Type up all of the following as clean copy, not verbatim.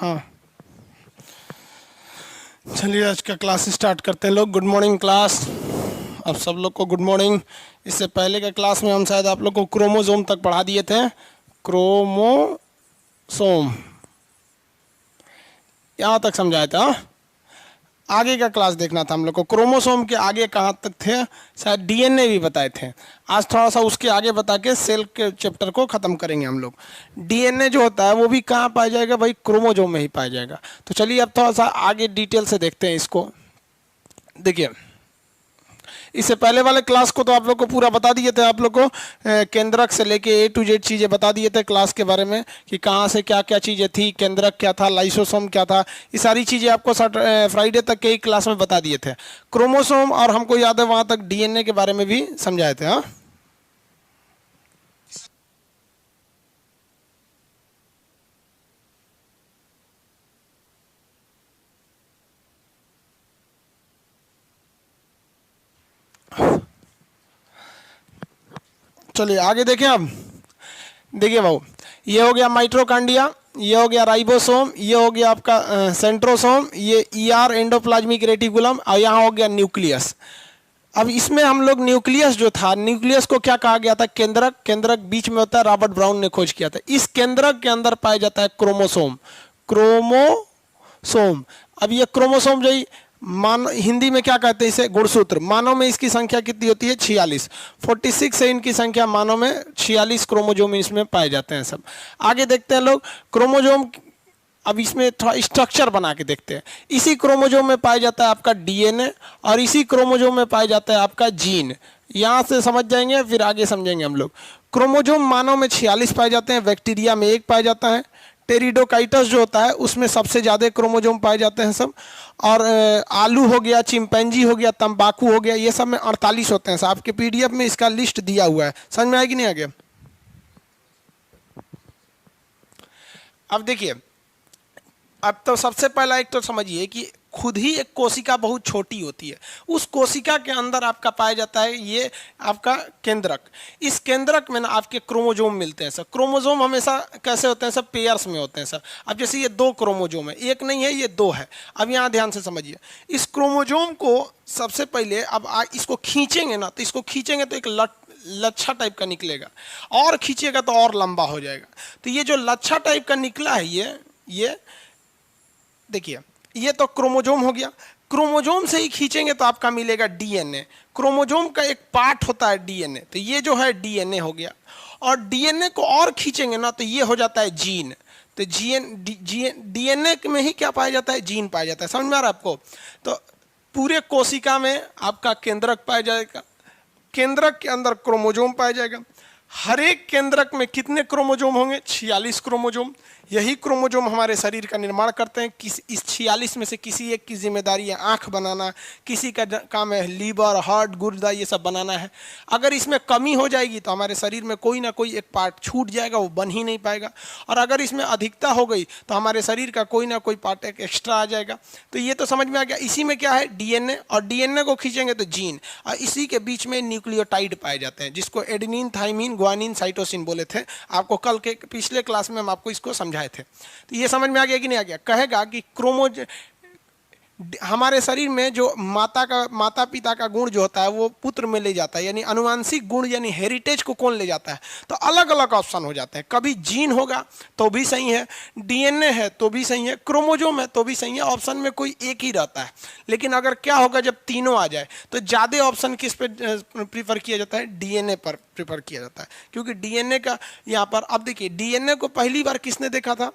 हाँ चलिए आज का क्लास स्टार्ट करते हैं लोग। गुड मॉर्निंग क्लास, अब सब लोग को गुड मॉर्निंग। इससे पहले के क्लास में हम शायद आप लोग को क्रोमोसोम तक पढ़ा दिए थे। क्रोमोसोम यहाँ तक समझाया था। आगे का क्लास देखना था हम लोग को। क्रोमोसोम के आगे कहाँ तक थे, शायद डीएनए भी बताए थे। आज थोड़ा सा उसके आगे बता के सेल के चैप्टर को ख़त्म करेंगे हम लोग। डीएनए जो होता है वो भी कहाँ पाया जाएगा भाई, क्रोमोसोम में ही पाया जाएगा। तो चलिए अब थोड़ा सा आगे डिटेल से देखते हैं इसको। देखिए इससे पहले वाले क्लास को तो आप लोग को पूरा बता दिए थे। आप लोग को केंद्रक से लेके ए टू जेड चीज़ें बता दिए थे क्लास के बारे में कि कहाँ से क्या क्या चीज़ें थी, केंद्रक क्या था, लाइसोसोम क्या था। ये सारी चीज़ें आपको फ्राइडे तक के ही क्लास में बता दिए थे। क्रोमोसोम और हमको याद है वहाँ तक डीएनए के बारे में भी समझाए थे। हाँ चलिए आगे देखें। अब देखिए भाऊ, ये हो गया माइटोकॉन्ड्रिया, ये हो गया राइबोसोम, ये हो गया आपका सेंट्रोसोम, ये ईआर एंडोप्लाज्मिक रेटिकुलम, और यहाँ हो गया न्यूक्लियस। अब इसमें हम लोग न्यूक्लियस जो था, न्यूक्लियस को क्या कहा गया था, केंद्रक। केंद्रक बीच में होता है, रॉबर्ट ब्राउन ने खोज किया था। इस केंद्रक के अंदर पाया जाता है क्रोमोसोम। क्रोमोसोम, अब ये क्रोमोसोम जो मान हिंदी में क्या कहते हैं इसे, गुणसूत्र। मानव में इसकी संख्या कितनी होती है, 46। 46 है इनकी संख्या मानव में, 46 क्रोमोसोम इसमें पाए जाते हैं सब। आगे देखते हैं लोग क्रोमोसोम। अब इसमें थोड़ा स्ट्रक्चर बना के देखते हैं। इसी क्रोमोसोम में पाया जाता है आपका डीएनए, और इसी क्रोमोसोम में पाया जाता है आपका जीन। यहाँ से समझ जाएंगे, फिर आगे समझेंगे हम लोग। क्रोमोसोम मानव में 46 पाए जाते हैं, बैक्टीरिया में 1 पाया जाता है। टेरिडोकाइटस जो होता है उसमें सबसे ज़्यादा क्रोमोसोम पाए जाते हैं सब। और आलू हो गया, चिंपैंजी हो गया, तंबाकू हो गया, ये सब में 48 होते हैं। आपके पीडीएफ में इसका लिस्ट दिया हुआ है। समझ में आया कि नहीं आ गया? अब देखिए, अब तो सबसे पहला एक तो समझिए कि खुद ही एक कोशिका बहुत छोटी होती है। उस कोशिका के अंदर आपका पाया जाता है ये आपका केंद्रक। इस केंद्रक में ना आपके क्रोमोसोम मिलते हैं सर। क्रोमोसोम हमेशा कैसे होते हैं सब, पेयर्स में होते हैं सर। अब जैसे ये 2 क्रोमोसोम है, एक नहीं है, ये 2 है। अब यहाँ ध्यान से समझिए, इस क्रोमोसोम को सबसे पहले अब इसको खींचेंगे ना, तो इसको खींचेंगे तो एक लच्छा टाइप का निकलेगा, और खींचेगा तो और लंबा हो जाएगा। तो ये जो लच्छा टाइप का निकला है ये देखिए, ये तो क्रोमोसोम हो गया। क्रोमोसोम से ही खींचेंगे तो आपका मिलेगा डीएनए। क्रोमोसोम का एक पार्ट होता है डीएनए, तो ये जो है डीएनए हो गया। और डीएनए को और खींचेंगे ना तो ये हो जाता है जीन। तो डीएनए में ही क्या पाया जाता है, जीन पाया जाता है। समझ में आ रहा है आपको? तो पूरे कोशिका में आपका केंद्रक पाया जाएगा, केंद्रक के अंदर क्रोमोसोम पाया जाएगा। हर एक केंद्रक में कितने क्रोमोसोम होंगे, 46 क्रोमोसोम। यही क्रोमोसोम हमारे शरीर का निर्माण करते हैं। इस 46 में से किसी एक की जिम्मेदारी है आँख बनाना, किसी का काम है लीवर, हार्ट, गुर्दा, ये सब बनाना है। अगर इसमें कमी हो जाएगी तो हमारे शरीर में कोई ना कोई एक पार्ट छूट जाएगा, वो बन ही नहीं पाएगा। और अगर इसमें अधिकता हो गई तो हमारे शरीर का कोई ना कोई पार्ट एक एक्स्ट्रा आ जाएगा। तो ये तो समझ में आ गया। इसी में क्या है, डीएनए, और डीएनए को खींचेंगे तो जीन, और इसी के बीच में न्यूक्लियोटाइड पाए जाते हैं, जिसको एडेनिन, थाइमिन, ग्वानिन, साइटोसिन बोले थे। आपको कल के पिछले क्लास में हम आपको इसको समझाए थे। तो ये समझ में आ गया कि नहीं आ गया? कहेगा कि हमारे शरीर में जो माता पिता का गुण जो होता है वो पुत्र में ले जाता है, यानी अनुवांशिक गुण यानी हेरिटेज को कौन ले जाता है? तो अलग अलग ऑप्शन हो जाते हैं। कभी जीन होगा तो भी सही है, डीएनए है तो भी सही है, क्रोमोसोम है तो भी सही है। ऑप्शन में कोई एक ही रहता है। लेकिन अगर क्या होगा, जब तीनों आ जाए तो ज़्यादा ऑप्शन किस पे प्रीफर किया जाता है, डीएनए पर प्रीफर किया जाता है। क्योंकि डीएनए का यहाँ पर, अब देखिए डीएनए को पहली बार किसने देखा था,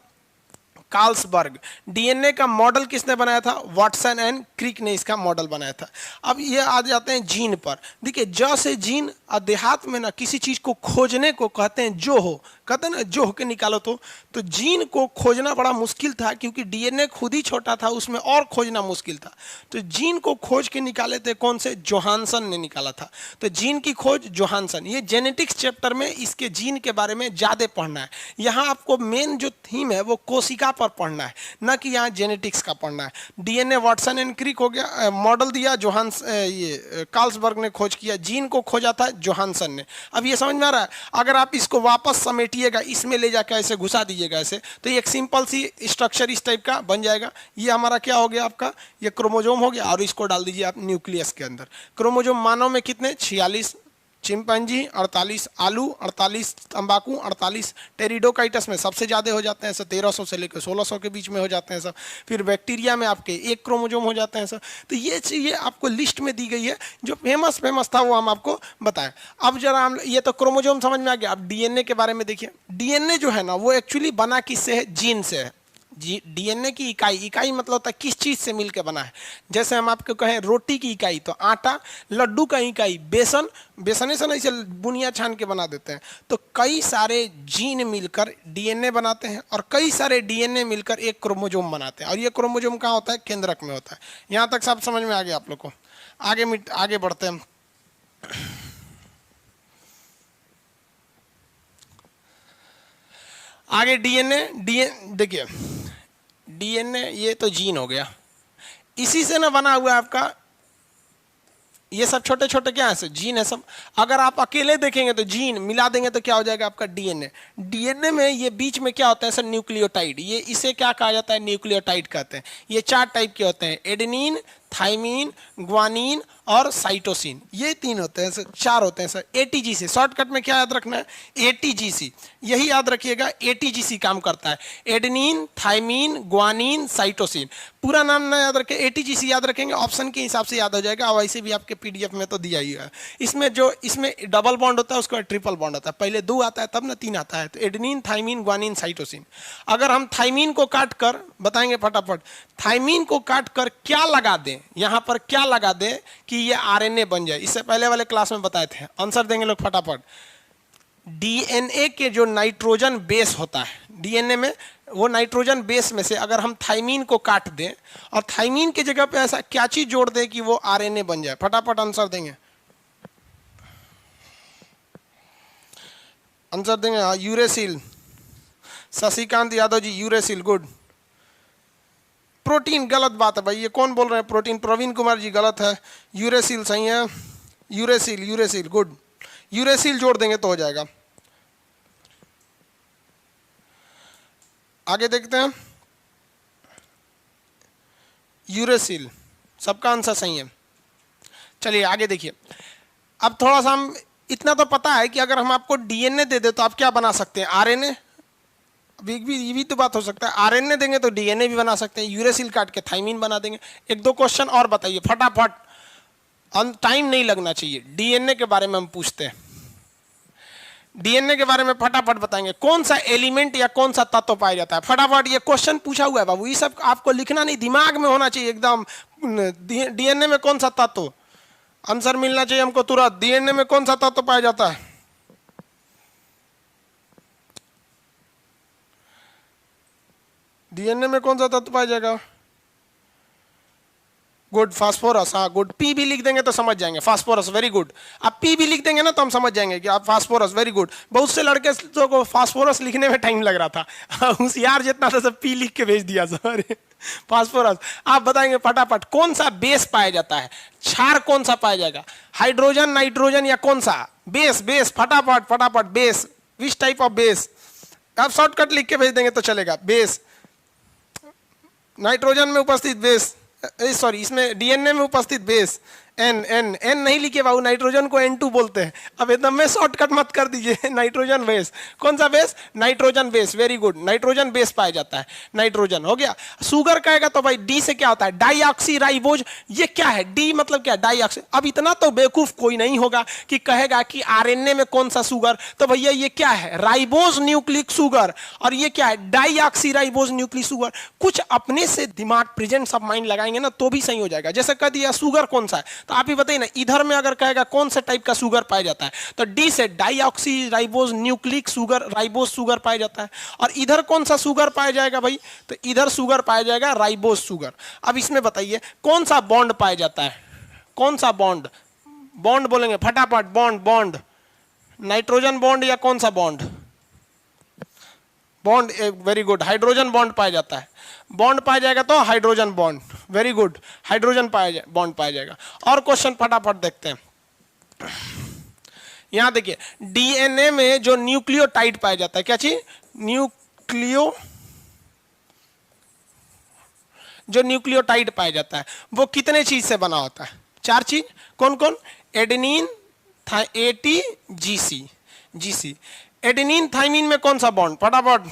कार्ल्सबर्ग। डीएनए का मॉडल किसने बनाया था, वाटसन एंड क्रिक ने इसका मॉडल बनाया था। अब ये आ जाते हैं जीन पर। देखिए ज से जीन, देहात में ना किसी चीज को खोजने को कहते हैं जो हो, कहते हैं ना जो के निकालो। तो जीन को खोजना बड़ा मुश्किल था, क्योंकि डीएनए खुद ही छोटा था, उसमें और खोजना मुश्किल था। तो जीन को खोज के निकाले थे कौन से, जोहानसन ने निकाला था। तो जीन की खोज जोहानसन। ये जेनेटिक्स चैप्टर में इसके जीन के बारे में ज़्यादा पढ़ना है। यहाँ आपको मेन जो थीम है वो कोशिका पर पढ़ना है, ना कि यहाँ जेनेटिक्स का पढ़ना है। डीएनए वाटसन एंड क्रिक हो गया, मॉडल दिया ये कार्ल्सबर्ग ने खोज किया। जीन को खोजा था जोहानसन ने। अब ये समझ में आ रहा है? अगर आप इसको वापस समेटिए पीटिएगा, इसमें ले जाकर ऐसे घुसा दीजिएगा ऐसे, तो ये एक सिंपल सी स्ट्रक्चर इस टाइप का बन जाएगा। ये हमारा क्या हो गया आपका, ये क्रोमोजोम हो गया, और इसको डाल दीजिए आप न्यूक्लियस के अंदर। क्रोमोजोम मानव में कितने, 46, चिंपैंजी 48, आलू 48, तंबाकू 48, टेरिडोकाइटस में सबसे ज़्यादा हो जाते हैं सर, 1300 से लेकर 1600 के बीच में हो जाते हैं सर। फिर बैक्टीरिया में आपके 1 क्रोमोजोम हो जाते हैं सर। तो ये चीज़ें आपको लिस्ट में दी गई है, जो फेमस था वो हम आपको बताएं। अब जरा हम, ये तो क्रोमोजोम समझ में आ गया। अब डीएनए के बारे में देखिए। डीएनए जो है ना वो एक्चुअली बना किससे है, जीन से है। जी, डीएनए की इकाई मतलब होता है किस चीज़ से मिलकर बना है। जैसे हम आपको कहें रोटी की इकाई तो आटा, लड्डू का इकाई बेसन, बेसने से नहीं से बुनिया छान के बना देते हैं। तो कई सारे जीन मिलकर डीएनए बनाते हैं, और कई सारे डीएनए मिलकर एक क्रोमोजोम बनाते हैं। और ये क्रोमोजोम कहाँ होता है, केंद्रक में होता है। यहाँ तक सब समझ में आ गया आप लोग को। आगे बढ़ते हैं। आगे डीएनए देखिए, डीएनए ये तो जीन हो गया, इसी से ना बना हुआ है आपका, ये सब छोटे छोटे क्या है सर, जीन है सब। अगर आप अकेले देखेंगे तो जीन, मिला देंगे तो क्या हो जाएगा आपका डीएनए। डीएनए में ये बीच में क्या होता है सर, न्यूक्लियोटाइड। ये इसे क्या कहा जाता है, न्यूक्लियोटाइड कहते हैं। ये 4 टाइप के होते हैं, एडेनिन, थाइमीन, ग्वानिन और साइटोसिन। ये 3 होते हैं सर, 4 होते हैं सर। एटीजीसी शॉर्टकट में क्या याद रखना है, एटीजीसी, यही याद रखिएगा। एटीजीसी काम करता है, एडेनिन, थाइमीन, ग्वानिन, साइटोसिन। पूरा नाम ना याद रखें, एटीजीसी याद रखेंगे, ऑप्शन के हिसाब से याद हो जाएगा। और वैसे भी आपके पीडीएफ में तो दिया ही है। इसमें डबल बॉन्ड होता है, उसके बाद ट्रिपल बॉन्ड होता है। पहले 2 आता है तब ना 3 आता है। तो एडेनिन, थाइमीन, ग्वानिन, साइटोसिन। अगर हम थाइमीन को काट कर बताएंगे फटाफट, थाइमीन को काट कर क्या लगा दें, यहां पर क्या लगा दें कि ये आरएनए बन जाए। इससे पहले वाले क्लास में बताए थे, आंसर देंगे लोग फटाफट। डीएनए के जो नाइट्रोजन बेस होता है, डीएनए में वो नाइट्रोजन बेस में से अगर हम थाइमीन को काट दें और थाइमीन की जगह पे ऐसा क्या चीज जोड़ दें कि वो आरएनए बन जाए, फटाफट आंसर देंगे। आंसर देंगे हाँ, uracil. Shashikant Yadav ji, uracil, good. Protein गलत बात है भाई, ये कौन बोल रहे हैं प्रोटीन, प्रवीण कुमार जी गलत है। यूरेसिल सही है, यूरेसिल गुड। यूरेसिल जोड़ देंगे तो हो जाएगा। आगे देखते हैं, यूरेसिल, सबका आंसर सही है। चलिए आगे देखिए। अब थोड़ा सा हम इतना तो पता है कि अगर हम आपको डीएनए दे दे तो आप क्या बना सकते हैं, आरएनए। ये भी तो बात हो सकता है, आरएनए देंगे तो डीएनए भी बना सकते हैं, यूरेसिल काट के थाइमीन बना देंगे। 1-2 क्वेश्चन और बताइए फटाफट, टाइम नहीं लगना चाहिए। डीएनए के बारे में हम पूछते हैं, डीएनए के बारे में फटाफट बताएंगे। कौन सा एलिमेंट या कौन सा तत्व पाया जाता है, फटाफट। ये क्वेश्चन पूछा हुआ है बाबू, ये सब आपको लिखना नहीं, दिमाग में होना चाहिए एकदम। डीएनए में कौन सा तत्व, आंसर मिलना चाहिए हमको तुरंत। डीएनए में कौन सा तत्व पाया जाता है, डीएनए में कौन सा तत्व पाया जाएगा, गुड, फास्फोरस। हाँ गुड, पी भी लिख देंगे तो समझ जाएंगे, फास्फोरस, वेरी गुड। आप पी भी लिख देंगे ना तो हम समझ जाएंगे कि आप फास्फोरस, वेरी गुड। बहुत से लड़के तो को फास्फोरस लिखने में टाइम लग रहा था, होशियार जितना था सब पी लिख के भेज दिया सर, फास्फोरस। आप बताएंगे फटाफट कौन सा बेस पाया जाता है, क्षार कौन सा पाया जाएगा, हाइड्रोजन, नाइट्रोजन या कौन सा बेस, फटाफट base, which type of base. आप शॉर्टकट लिख के भेज देंगे तो चलेगा, बेस, नाइट्रोजन में उपस्थित बेस, सॉरी इसमें डीएनए में उपस्थित बेस, एन नहीं लिखे बाबू, नाइट्रोजन को N2 बोलते हैं। अब एकदम में शॉर्टकट मत कर दीजिए, नाइट्रोजन बेस, कौन सा base, nitrogen base, very good. Nitrogen base पाया जाता है, नाइट्रोजन हो गया। शुगर कहेगा तो भाई डी से क्या होता है, डाईऑक्सी राइबोज। ये क्या है, डी मतलब क्या, डाईऑक्सी। अब इतना तो बेवकूफ कोई नहीं होगा कि कहेगा कि आरएनए में कौन सा शुगर, तो भैया ये क्या है, राइबोज न्यूक्लिक शुगर। और ये क्या है, डाईऑक्सी राइबोज न्यूक्लिक शुगर। कुछ अपने से दिमाग, प्रेजेंस ऑफ माइंड लगाएंगे ना तो भी सही हो जाएगा। जैसे कह दिया शुगर कौन सा है, तो आप ही बताइए ना, इधर में अगर कहेगा कौन सा टाइप का शुगर पाया जाता है, तो डी से deoxy ribose nucleic sugar, ribose sugar पाया जाता है। और इधर कौन सा शुगर पाया जाएगा भाई, तो इधर शुगर पाया जाएगा राइबोज शुगर। अब इसमें बताइए कौन सा बॉन्ड पाया जाता है, कौन सा बॉन्ड, बॉन्ड बोलेंगे फटाफट, बॉन्ड, नाइट्रोजन बॉन्ड या कौन सा bond, bond, very good, hydrogen bond पाया जाता है। बॉन्ड पाया जाएगा तो hydrogen bond, very good, hydrogen bond पाया जाएगा। और क्वेश्चन फटाफट देखते हैं। यहां देखिए डीएनए में जो न्यूक्लियोटाइड पाया जाता है, क्या चीज, जो न्यूक्लियोटाइड पाया जाता है वो कितने चीज से बना होता है, 4 चीज। कौन कौन, adenine, eighty, GC, GC. Adenine thymine में कौन सा बॉन्ड, फटाफट,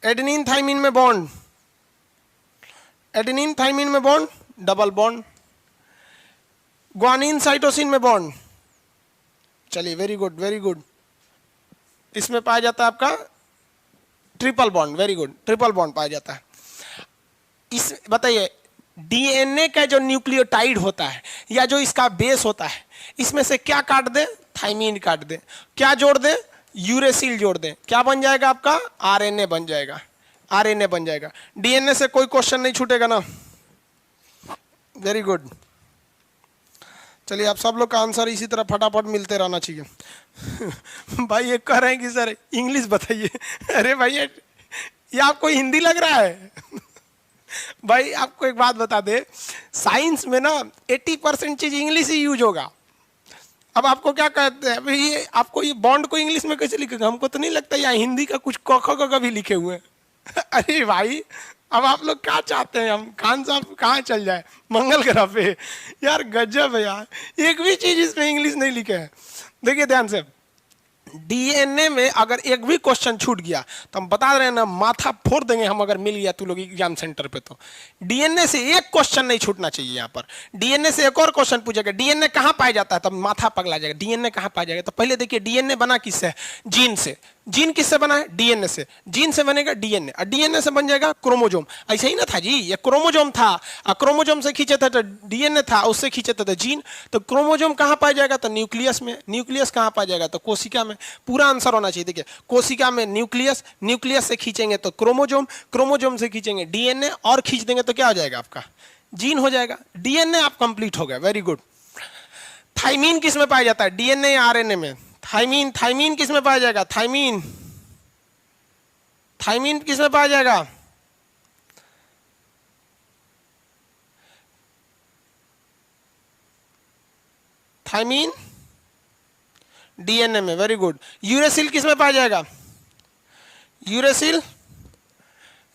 एडेनिन थाइमिन में बॉन्ड, एडेनिन थाइमिन में bond double bond. Guanine cytosine में बॉन्ड, चलिए वेरी गुड वेरी गुड। इसमें पाया जाता है आपका triple bond, very good, triple bond पाया जाता है। इस बताइए डीएनए का जो न्यूक्लियोटाइड होता है या जो इसका बेस होता है, इसमें से क्या काट दे, थाइमीन काट दे, क्या जोड़ दे, यूरेसिल जोड़ दे, क्या बन जाएगा आपका, आरएनए बन जाएगा, आरएनए बन जाएगा। डीएनए से कोई क्वेश्चन नहीं छूटेगा ना, वेरी गुड। चलिए आप सब लोग का आंसर इसी तरह फटाफट मिलते रहना चाहिए। भाई ये कह रहे हैं कि सर इंग्लिश बताइए। अरे भाई ये आपको हिंदी लग रहा है? भाई आपको एक बात बता दे, साइंस में ना 80% चीज इंग्लिश ही यूज होगा। अब आपको क्या कहते हैं भाई, ये आपको ये बॉन्ड को इंग्लिश में कैसे लिखेगा, हमको तो नहीं लगता यहाँ हिंदी का कुछ क ख ग भी लिखे हुए हैं। अरे भाई अब आप लोग क्या चाहते हैं, हम खान साहब कहाँ चल जाए, मंगल ग्रह पे? यार गजब है यार, एक भी चीज इसमें इंग्लिश नहीं लिखे है। देखिए ध्यान से, डीएनए में अगर एक भी क्वेश्चन छूट गया तो हम बता रहे हैं ना, माथा फोड़ देंगे हम, अगर मिल गया तू लोग एग्जाम सेंटर पे तो। डीएनए से एक क्वेश्चन नहीं छूटना चाहिए यहाँ पर। डीएनए से एक और क्वेश्चन पूछेगा, डीएनए कहाँ पाया जाता है, तब माथा पगला जाएगा, डीएनए कहाँ पाया जाएगा। तो पहले देखिए डीएनए बना किससे, जीन से। जीन किससे बना है, डीएनए से। जीन से बनेगा डीएनए, और डीएनए से बन जाएगा क्रोमोजोम। ऐसे ही ना था जी, ये क्रोमोजोम था, और क्रोमोजोम से खींचे थे तो डीएनए था, उससे खींचे थे तो जीन। तो क्रोमोजोम कहाँ पाया जाएगा, तो न्यूक्लियस में। न्यूक्लियस कहाँ पाया जाएगा, तो कोशिका में। पूरा आंसर होना चाहिए। देखिए कोशिका में न्यूक्लियस, न्यूक्लियस से खींचेंगे तो क्रोमोजोम, क्रोमोजोम से खींचेंगे डीएनए, और खींच देंगे तो क्या हो जाएगा आपका, जीन हो जाएगा। डीएनए आप कंप्लीट हो गया, वेरी गुड। थाइमीन किस में पाया जाता है, डीएनए या आरएनए में? थाइमीन, थाइमीन किस में पाया जाएगा, थाइमीन, थाइमीन किस में पाया जाएगा, थाइमीन डीएनए में, वेरी गुड। यूरेसिल किस में पाया जाएगा, यूरेसिल,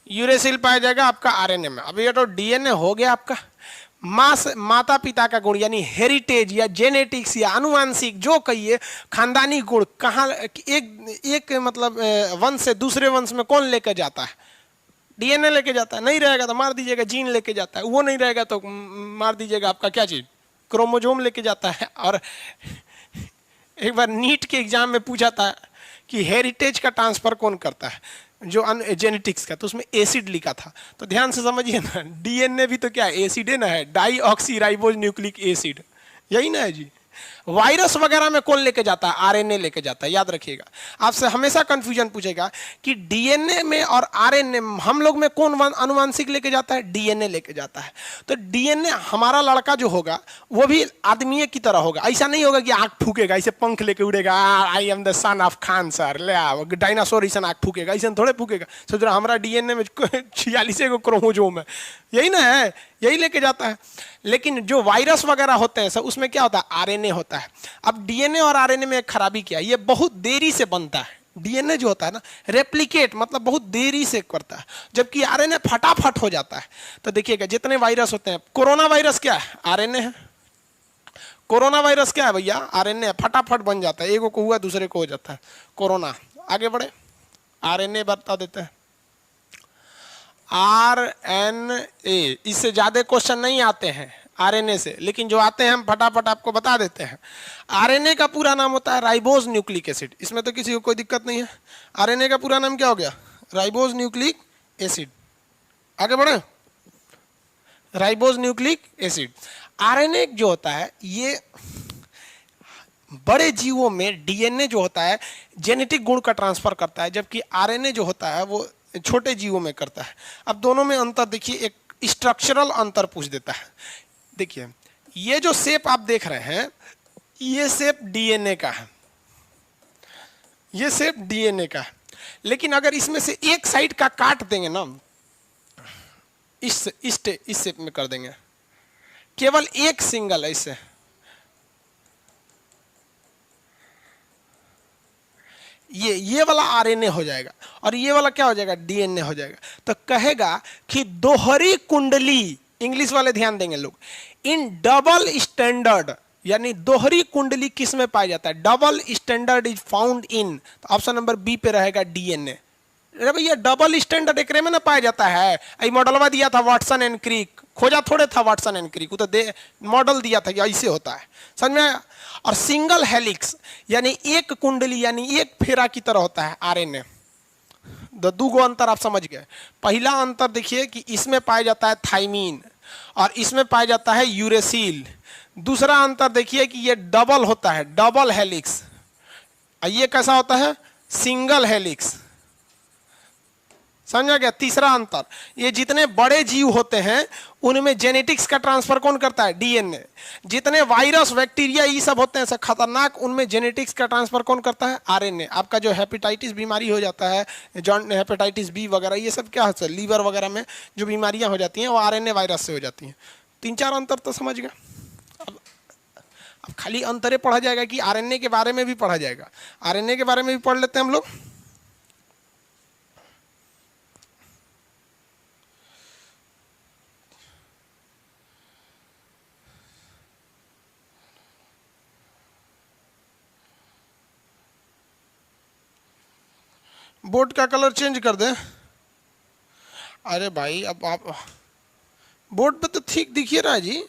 यूरेसिल पाया जाएगा आपका आरएनए में। अब ये तो डीएनए हो गया आपका। माता पिता का गुण यानी हेरिटेज या जेनेटिक्स या अनुवांशिक जो कहिए, खानदानी गुण कहाँ एक मतलब वंश से दूसरे वंश में कौन लेकर जाता है, डीएनए लेके जाता है। नहीं रहेगा तो मार दीजिएगा, जीन लेके जाता है। वो नहीं रहेगा तो मार दीजिएगा आपका क्या चीज, क्रोमोजोम लेके जाता है। और एक बार नीट के एग्जाम में पूछा था कि हेरिटेज का ट्रांसफर कौन करता है, जो जेनेटिक्स का, तो उसमें एसिड लिखा था। तो ध्यान से समझिए ना, डीएनए भी तो क्या है, एसिड है ना, है डाईऑक्सीराइबोज न्यूक्लिक एसिड, यही ना है जी। वायरस वगैरह में कौन लेके जाता है, आरएनए लेके जाता है, याद रखिएगा। आपसे हमेशा कंफ्यूजन पूछेगा कि डीएनए में और आरएनए हम लोग में कौन अनुवांशिक लेके जाता है, डीएनए लेके जाता है। तो डीएनए हमारा लड़का जो होगा वो भी आदमी की तरह होगा। ऐसा नहीं होगा कि आंख फूकेगा, ऐसे पंख लेके उड़ेगा, I am the son of Khan sir, ले आओ डायनासोर ऐसा आंख फूकेगा, ऐसा थोड़े फूकेगा। सोच रहा हमारा डीएनए में 46 क्रोमोजोम है, यही ना है, यही लेके जाता है। लेकिन जो वायरस वगैरह होते हैं सब, उसमें क्या होता है, आरएनए होता है। अब डीएनए और आरएनए में एक खराबी क्या है, ये बहुत देरी से बनता है। डीएनए जो होता है ना, रेप्लिकेट मतलब बहुत देरी से करता है, जबकि आरएनए फटाफट हो जाता है। तो देखिएगा जितने वायरस होते हैं, कोरोना वायरस क्या है, आरएनए है। कोरोना वायरस क्या है भैया, आरएनए है, फटाफट बन जाता है, एक को हुआ दूसरे को हो जाता है कोरोना। आगे बढ़े, आरएनए बता देते हैं, आरएनए। इससे ज्यादा क्वेश्चन नहीं आते हैं आरएनए से, लेकिन जो आते हैं हम फटाफट आपको बता देते हैं। आरएनए का पूरा नाम होता है राइबोज न्यूक्लिक एसिड, इसमें तो किसी को कोई दिक्कत नहीं है। आरएनए का पूरा नाम क्या हो गया, राइबोज न्यूक्लिक एसिड। आगे बढ़े, राइबोज न्यूक्लिक एसिड। आरएनए जो होता है ये बड़े जीवों में डीएनए जो होता है जेनेटिक गुण का ट्रांसफर करता है, जबकि आरएनए जो होता है वो छोटे जीवों में करता है। अब दोनों में अंतर देखिए, एक स्ट्रक्चरल अंतर पूछ देता है। देखिए ये जो शेप आप देख रहे हैं, ये शेप डीएनए का है, ये शेप डीएनए का है। लेकिन अगर इसमें से एक साइड का काट देंगे ना, इस शेप में कर देंगे, केवल एक सिंगल ऐसे, ये वाला आरएनए हो जाएगा और ये वाला क्या हो जाएगा, डीएनए हो जाएगा। तो कहेगा कि दोहरी कुंडली, इंग्लिश वाले ध्यान देंगे लोग, इन डबल स्टैंडर्ड, यानी दोहरी कुंडली किस में पाया जाता है, double standard is found in, तो ऑप्शन नंबर बी पे रहेगा डीएनए। अरे भैया डबल स्टैंडर्ड एकरे में ना पाया जाता है, ये मॉडलवा दिया था वाटसन एंड क्रिक, खोजा थोड़े था वाटसन एंड क्रिक, वो तो दे मॉडल दिया था कि ऐसे होता है, समझ में आया। और सिंगल हेलिक्स यानी एक कुंडली यानी एक फेरा की तरह होता है आरएनए। दो गो अंतर आप समझ गए। पहला अंतर देखिए कि इसमें पाया जाता है थाइमीन और इसमें पाया जाता है यूरेसिल। दूसरा अंतर देखिए कि ये डबल होता है, डबल हेलिक्स, ये कैसा होता है, सिंगल हेलिक्स, समझा गया। तीसरा अंतर, ये जितने बड़े जीव होते हैं उनमें जेनेटिक्स का ट्रांसफर कौन करता है, डीएनए। जितने वायरस बैक्टीरिया ये सब होते हैं ऐसे खतरनाक, उनमें जेनेटिक्स का ट्रांसफर कौन करता है, आरएनए। आपका जो हेपेटाइटिस बीमारी हो जाता है, जॉन हेपेटाइटिस बी वगैरह, ये सब क्या होता है, लीवर वगैरह में जो बीमारियां हो जाती हैं वो आरएनए वायरस से हो जाती हैं। 3-4 अंतर तो समझ गया। अब खाली अंतरे पढ़ा जाएगा कि आरएनए के बारे में भी पढ़ा जाएगा, आरएनए के बारे में भी पढ़ लेते हैं हम लोग। बोर्ड का कलर चेंज कर दें। अरे भाई अब आप बोर्ड पे तो ठीक दिखिए रहा है जी,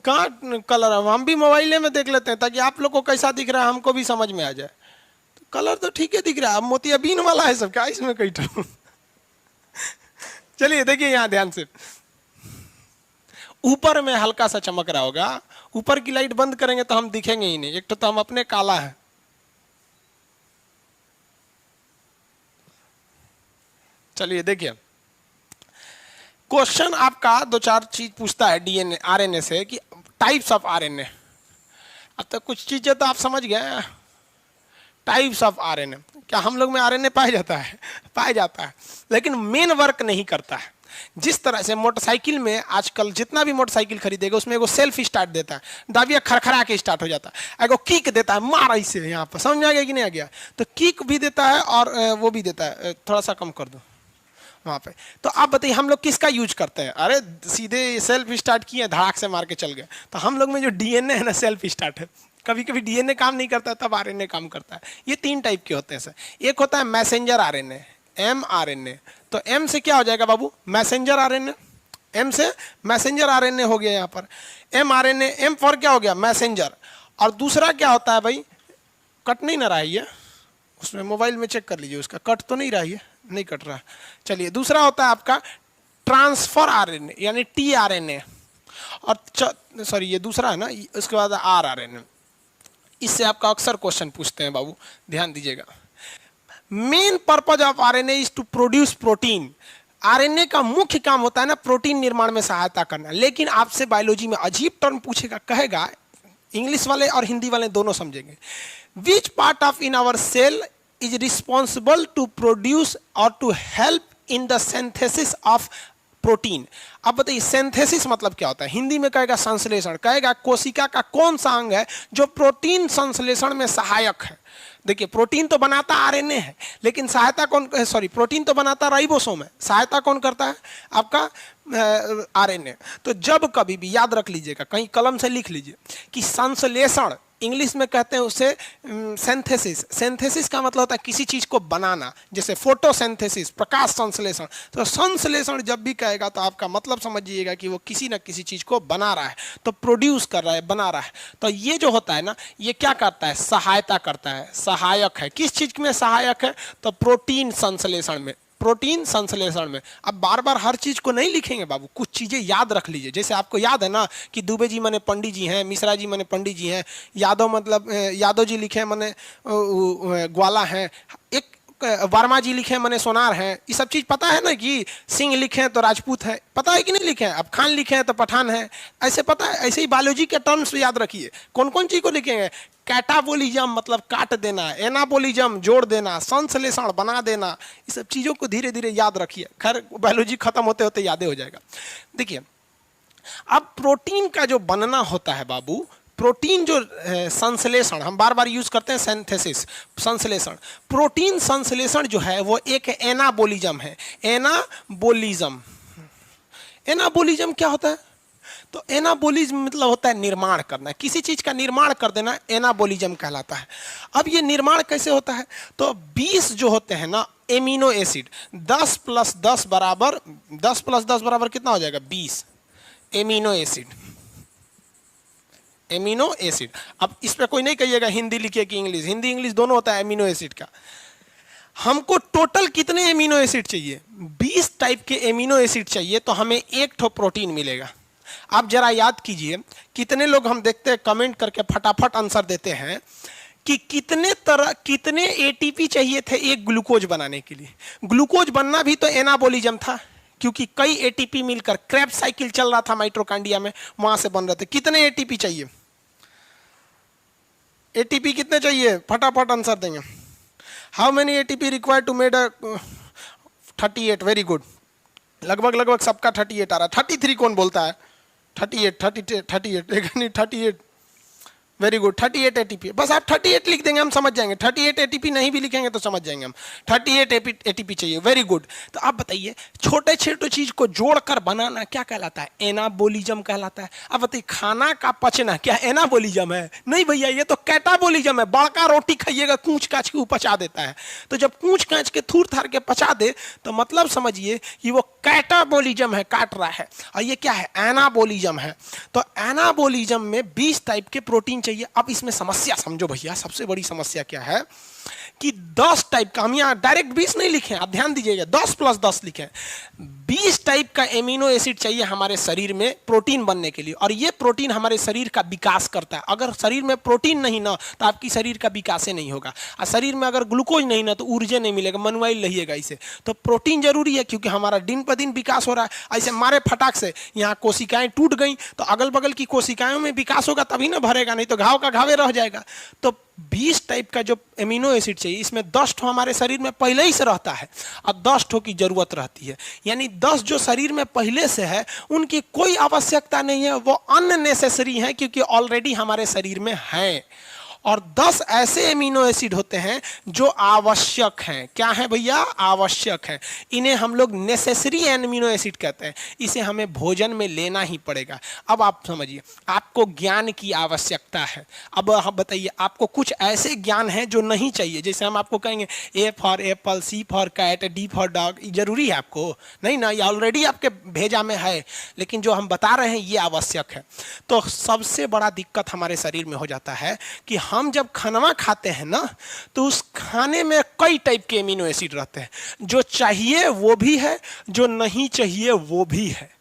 कहाँ कलर है, हम भी मोबाइल में देख लेते हैं ताकि आप लोग को कैसा दिख रहा है हमको भी समझ में आ जाए। तो कलर तो ठीक है दिख रहा है, अब मोतियाबिंद वाला है सब क्या इसमें कई तो चलिए देखिए यहाँ ध्यान से, ऊपर में हल्का सा चमक रहा होगा, ऊपर की लाइट बंद करेंगे तो हम दिखेंगे ही नहीं, एक तो हम अपने काला है। चलिए देखिए क्वेश्चन आपका 2-4 चीज पूछता है डीएनए आरएनए से कि टाइप्स ऑफ आरएनए। अब तक कुछ चीजें तो आप समझ गए, टाइप्स ऑफ आरएनए, क्या हम लोग में आरएनए पाया जाता है, पाया जाता है, लेकिन मेन वर्क नहीं करता है। जिस तरह से मोटरसाइकिल में आजकल जितना भी मोटरसाइकिल खरीदेगा उसमें एगो सेल्फ स्टार्ट देता है, दाबिया खरखरा के स्टार्ट हो जाता है, एगो किक देता है मार ऐसे, यहाँ पर समझ आ गया कि नहीं आ गया, तो किक भी देता है और वो भी देता है, थोड़ा सा कम कर दो वहाँ पे। तो आप बताइए हम लोग किसका यूज करते हैं, अरे सीधे सेल्फ स्टार्ट किए धड़ाक से मार के चल गए। तो हम लोग में जो डीएनए है ना सेल्फ स्टार्ट है, कभी कभी डीएनए काम नहीं करता तब आरएनए काम करता है। ये 3 टाइप के होते हैं सर। एक होता है मैसेंजर आरएनए, एमआरएनए। तो एम से क्या हो जाएगा बाबू, मैसेंजर आरएनए, एम से मैसेंजर आरएनए हो गया यहाँ पर। एमआरएनए, एम फॉर क्या हो गया, मैसेंजर। और दूसरा क्या होता है भाई, कट नहीं ना रहा है ये, उसमें मोबाइल में चेक कर लीजिए, उसका कट तो नहीं रहा है, नहीं कट रहा। चलिए दूसरा होता है आपका ट्रांसफर आरएनए यानी टीआरएनए, और सॉरी ये दूसरा है ना, उसके बाद आरआरएनए। इससे आपका अक्सर क्वेश्चन पूछते हैं बाबू, ध्यान दीजिएगा। Main purpose of RNA is to produce protein. RNA का मुख्य काम होता है ना प्रोटीन निर्माण में सहायता करना। लेकिन आपसे बायोलॉजी में अजीब टर्म पूछेगा, कहेगा, इंग्लिश वाले और हिंदी वाले दोनों समझेंगे, which part of in our cell is responsible to produce or to help in the synthesis of protein। अब बताइए सिंथेसिस मतलब क्या होता है, हिंदी में कहेगा संश्लेषण, कहेगा कोशिका का कौन सा अंग है जो प्रोटीन संश्लेषण में सहायक है। देखिए प्रोटीन तो बनाता आरएनए है, लेकिन सहायता कौन, सॉरी प्रोटीन तो बनाता राइबोसोम है, सहायता कौन करता है आपका आरएनए। तो जब कभी भी याद रख लीजिएगा, कहीं कलम से लिख लीजिए कि संश्लेषण, इंग्लिश में कहते हैं उसे सिंथेसिस। सिंथेसिस का मतलब होता है किसी चीज को बनाना, जैसे फोटोसिंथेसिस प्रकाश संश्लेषण। तो संश्लेषण जब भी कहेगा तो आपका मतलब समझिएगा कि वो किसी न किसी चीज को बना रहा है, तो प्रोड्यूस कर रहा है, बना रहा है। तो ये जो होता है ना, ये क्या करता है, सहायता करता है, सहायक है। किस चीज में सहायक है, तो प्रोटीन संश्लेषण में, प्रोटीन संश्लेषण में। अब बार बार हर चीज को नहीं लिखेंगे बाबू, कुछ चीजें याद रख लीजिए। जैसे आपको याद है ना कि दुबे जी माने पंडित जी हैं, मिश्रा जी माने पंडित जी हैं, यादव मतलब यादव जी लिखे माने ग्वाला हैं, एक वर्मा जी लिखे माने सोनार हैं। ये सब चीज पता है ना कि सिंह लिखे हैं तो राजपूत है, पता है कि नहीं लिखे हैं। अब खान लिखे हैं तो पठान है, ऐसे पता है। ऐसे ही बायोलॉजी के टर्म्स याद रखिए, कौन कौन चीज को लिखेंगे। कैटाबोलिज्म मतलब काट देना, एनाबोलिज्म जोड़ देना, संश्लेषण बना देना, ये सब चीजों को धीरे धीरे याद रखिए। खैर बायोलॉजी खत्म होते होते याद हो जाएगा। देखिए अब प्रोटीन का जो बनना होता है बाबू, प्रोटीन जो संश्लेषण, हम बार बार यूज करते हैं सिंथेसिस, संश्लेषण, प्रोटीन संश्लेषण जो है वो एक एनाबोलिज्म है। एनाबोलिज्म, एनाबोलिज्म क्या होता है? तो एनाबोलिज्म मतलब होता है निर्माण करना, किसी चीज का निर्माण कर देना एनाबोलिज्म कहलाता है। अब ये निर्माण कैसे होता है? तो 20 जो होते हैं ना एमिनो एसिड, 10 + 10 बराबर, 10 + 10 बराबर कितना हो जाएगा? 20 एमिनो एसिड, एमिनो एसिड। अब इस पे कोई नहीं कहिएगा हिंदी लिखिए कि इंग्लिश, हिंदी इंग्लिश दोनों होता है एमिनो एसिड का। हमको टोटल कितने एमिनो एसिड चाहिए? 20 टाइप के एमिनो एसिड चाहिए, तो हमें एक ठो प्रोटीन मिलेगा। आप जरा याद कीजिए, कितने लोग हम देखते हैं कमेंट करके फटाफट आंसर देते हैं कि कितने एटीपी चाहिए थे एक ग्लूकोज बनाने के लिए। ग्लूकोज बनना भी तो एनाबोलिज्म था, क्योंकि कई एटीपी मिलकर क्रेब्स साइकिल चल रहा था माइटोकॉन्ड्रिया में, वहां से बन रहे थे। कितने एटीपी चाहिए? एटीपी कितने चाहिए? फटाफट आंसर देंगे। How many ATP required to made 38? Very good, लगभग सबका 38 आ रहा है। 33 कौन बोलता है? 38, वेरी गुड, 38 एटीपी। बस आप 38 लिख देंगे, हम समझ जाएंगे। 38 एटीपी नहीं भी लिखेंगे तो समझ जाएंगे हम। 38 एटीपी चाहिए, वेरी गुड। तो आप बताइए, छोटे छोटे चीज को जोड़कर बनाना क्या कहलाता है? एनाबोलिज्म कहलाता है। अब बताइए, खाना का पचना क्या एनाबोलिज्म है? नहीं भैया, ये तो कैटाबोलिज्म है। बड़का रोटी खाइएगा, कूच काच के पचा देता है। तो जब कूच काच के थूर थार के पचा दे तो मतलब समझिए कि वो कैटाबोलिज्म है, काट रहा है। और ये क्या है? एनाबोलिज्म है। तो एनाबोलिज्म में 20 टाइप के प्रोटीन चाहिए। अब इसमें समस्या समझो भैया, सबसे बड़ी समस्या क्या है कि 10 टाइप का, हम यहां डायरेक्ट 20 नहीं लिखे, आप ध्यान दीजिएगा, 10 + 10 लिखे। 20 टाइप का एमिनो एसिड चाहिए हमारे शरीर में प्रोटीन बनने के लिए, और ये प्रोटीन हमारे शरीर का विकास करता है। अगर शरीर में प्रोटीन नहीं ना तो आपकी शरीर का विकास नहीं होगा, और शरीर में अगर ग्लूकोज नहीं ना तो ऊर्जा नहीं मिलेगा, मनुआइल रहिएगा इसे। तो प्रोटीन जरूरी है, क्योंकि हमारा दिन पर दिन विकास हो रहा है। ऐसे मारे फटाक से यहाँ कोशिकाएं टूट गई तो अगल बगल की कोशिकाओं में विकास होगा, तभी ना भरेगा, नहीं तो घाव का घावे रह जाएगा। तो 20 टाइप का जो एमिनो एसिड चाहिए, इसमें 10 ठो हमारे शरीर में पहले ही से रहता है और 10 ठो की जरूरत रहती है। यानी 10 जो शरीर में पहले से है उनकी कोई आवश्यकता नहीं है, वो अननेसेसरी है, क्योंकि ऑलरेडी हमारे शरीर में है। और 10 ऐसे एमिनो एसिड होते हैं जो आवश्यक हैं। क्या है भैया? आवश्यक है। इन्हें हम लोग नेसेसरी एमिनो एसिड कहते हैं। इसे हमें भोजन में लेना ही पड़ेगा। अब आप समझिए, आपको ज्ञान की आवश्यकता है। अब आप बताइए, आपको कुछ ऐसे ज्ञान है जो नहीं चाहिए। जैसे हम आपको कहेंगे A for apple, C for cat, D for dog, जरूरी है आपको? नहीं ना, ये ऑलरेडी आपके भेजा में है। लेकिन जो हम बता रहे हैं ये आवश्यक है। तो सबसे बड़ा दिक्कत हमारे शरीर में हो जाता है कि हम जब खाना खाते हैं ना, तो उस खाने में कई टाइप के एमिनो एसिड रहते हैं। जो चाहिए वो भी है, जो नहीं चाहिए वो भी है।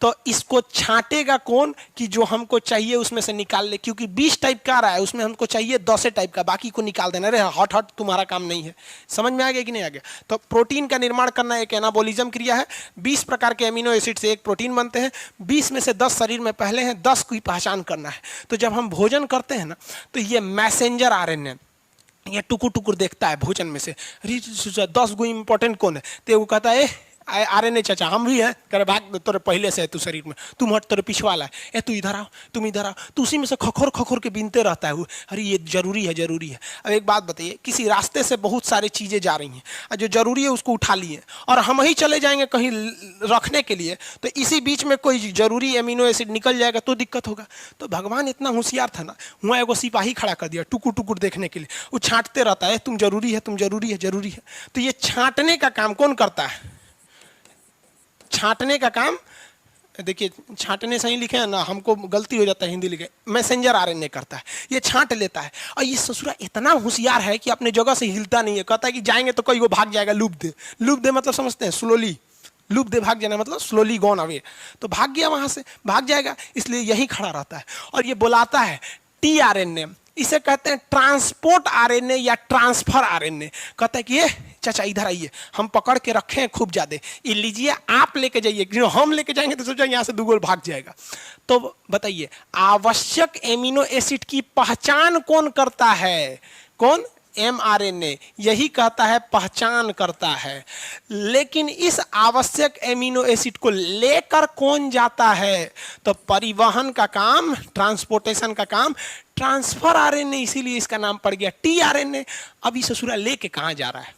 तो इसको छांटेगा कौन कि जो हमको चाहिए उसमें से निकाल ले? क्योंकि 20 टाइप का आ रहा है, उसमें हमको चाहिए 10 टाइप का, बाकी को निकाल देना। अरे हट हट, तुम्हारा काम नहीं है। समझ में आ गया कि नहीं आ गया? तो प्रोटीन का निर्माण करना एक एनाबोलिज्म क्रिया है। 20 प्रकार के एमिनो एसिड से एक प्रोटीन बनते हैं। 20 में से 10 शरीर में पहले हैं, 10 की पहचान करना है। तो जब हम भोजन करते हैं ना, तो ये मैसेंजर RNA ये टुकुर टुकुर देखता है भोजन में से। अरे 10 गो इंपॉर्टेंट कौन है? तो वो कहता है RNA चाचा हम भी है, करे भाग, तेरे पहले से है तू शरीर में, तुम हट, तेरे पिछवाला है, ए तू इधर आओ, तुम इधर आओ। तो उसी में से खखोर खखोर के बीनते रहता है वो। अरे ये जरूरी है, जरूरी है। अब एक बात बताइए, किसी रास्ते से बहुत सारी चीजें जा रही हैं और जो जरूरी है उसको उठा लिए, और हम ही चले जाएंगे कहीं रखने के लिए, तो इसी बीच में कोई जरूरी एमिनो एसिड निकल जाएगा तो दिक्कत होगा। तो भगवान इतना होशियार था ना, वहाँ एगो सिपाही खड़ा कर दिया टुकुर टुकुर देखने के लिए। वो छांटते रहता है, तुम जरूरी है, तुम जरूरी है, जरूरी है। तो ये छांटने का काम कौन करता है? छांटने का काम, देखिए छांटने सही लिखे हैं ना, हमको गलती हो जाता है हिंदी लिखे, मैसेंजर RNA करता है। ये छांट लेता है, और ये ससुरा इतना होशियार है कि अपने जगह से हिलता नहीं है। कहता है कि जाएंगे तो कोई वो भाग जाएगा, लूप दे। लूप दे मतलब समझते हैं? स्लोली। लूप दे भाग जाना मतलब स्लोली गॉन अवे। तो भाग गया, वहां से भाग जाएगा, इसलिए यही खड़ा रहता है। और ये बुलाता है tRNA, इसे कहते हैं ट्रांसपोर्ट RNA या ट्रांसफर RNA। कहता है कि ये चाचा इधर आइए, हम पकड़ के रखे हैं खूब ज्यादा, ये लीजिए, आप लेके जाइए। हम लेके जाएंगे तो सोचा यहाँ से दूगोल भाग जाएगा। तो बताइए, आवश्यक एमिनो एसिड की पहचान कौन करता है? कौन? mRNA यही कहता है, पहचान करता है। लेकिन इस आवश्यक एमिनो एसिड को लेकर कौन जाता है? तो परिवहन का काम, ट्रांसपोर्टेशन का काम ट्रांसफर आरएनए, इसीलिए इसका नाम पड़ गया टीआरएनए। अब ये ससुरा लेके कहां जा रहा है?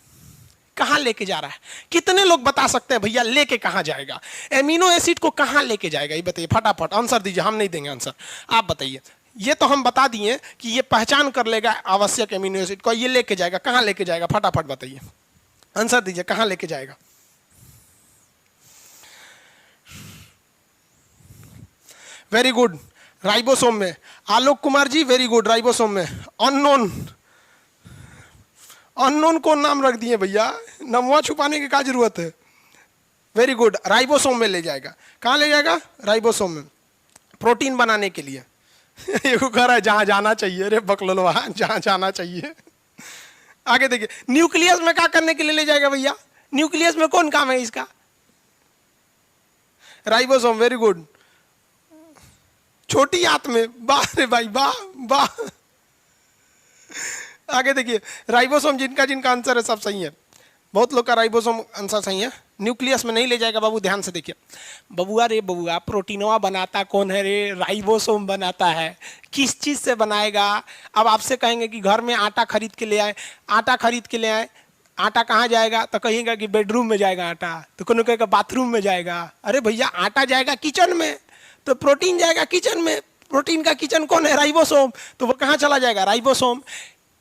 कहां लेके जा रहा है? कितने लोग बता सकते हैं भैया लेके कहां जाएगा? एमिनो एसिड को कहां लेके जाएगा? ये बताइए, फटाफट आंसर दीजिए, हम नहीं देंगे आंसर, आप बताइए। ये तो हम बता दिए कि ये पहचान कर लेगा आवश्यक एमिनो एसिड को, ये लेके जाएगा, कहां लेके जाएगा? फटाफट बताइए, आंसर दीजिए, कहां लेके जाएगा? वेरी गुड, राइबोसोम में। Alok Kumar ji very good, ribosome में। अननोन, अननोन कौन नाम रख दिए भैया? नमवा छुपाने की क्या जरूरत है? वेरी गुड, राइबोसोम में ले जाएगा। कहां ले जाएगा? राइबोसोम में, प्रोटीन बनाने के लिए। ये कह रहा है जहां जाना चाहिए, रे बकलोलवा, जहां जाना चाहिए। आगे देखिए, न्यूक्लियस में क्या करने के लिए ले जाएगा भैया? न्यूक्लियस में कौन काम है इसका? Ribosome, very good. छोटी आंत में, वाह रे भाई, वाह वाह। आगे देखिए, राइबोसोम जिनका जिनका आंसर है सब सही है, बहुत लोग का राइबोसोम आंसर सही है। न्यूक्लियस में नहीं ले जाएगा बाबू, ध्यान से देखिए। बबुआ रे बबुआ, प्रोटीनवा बनाता कौन है रे? राइबोसोम बनाता है। किस चीज से बनाएगा? अब आपसे कहेंगे कि घर में आटा खरीद के ले आए, आटा खरीद के ले आए, आटा कहाँ जाएगा? तो कहेगा कि बेडरूम में जाएगा आटा, तो कौन कहेगा बाथरूम में जाएगा। अरे भैया, आटा जाएगा किचन में, तो प्रोटीन जाएगा किचन में। प्रोटीन का किचन कौन है? राइबोसोम। तो वो कहाँ चला जाएगा? राइबोसोम।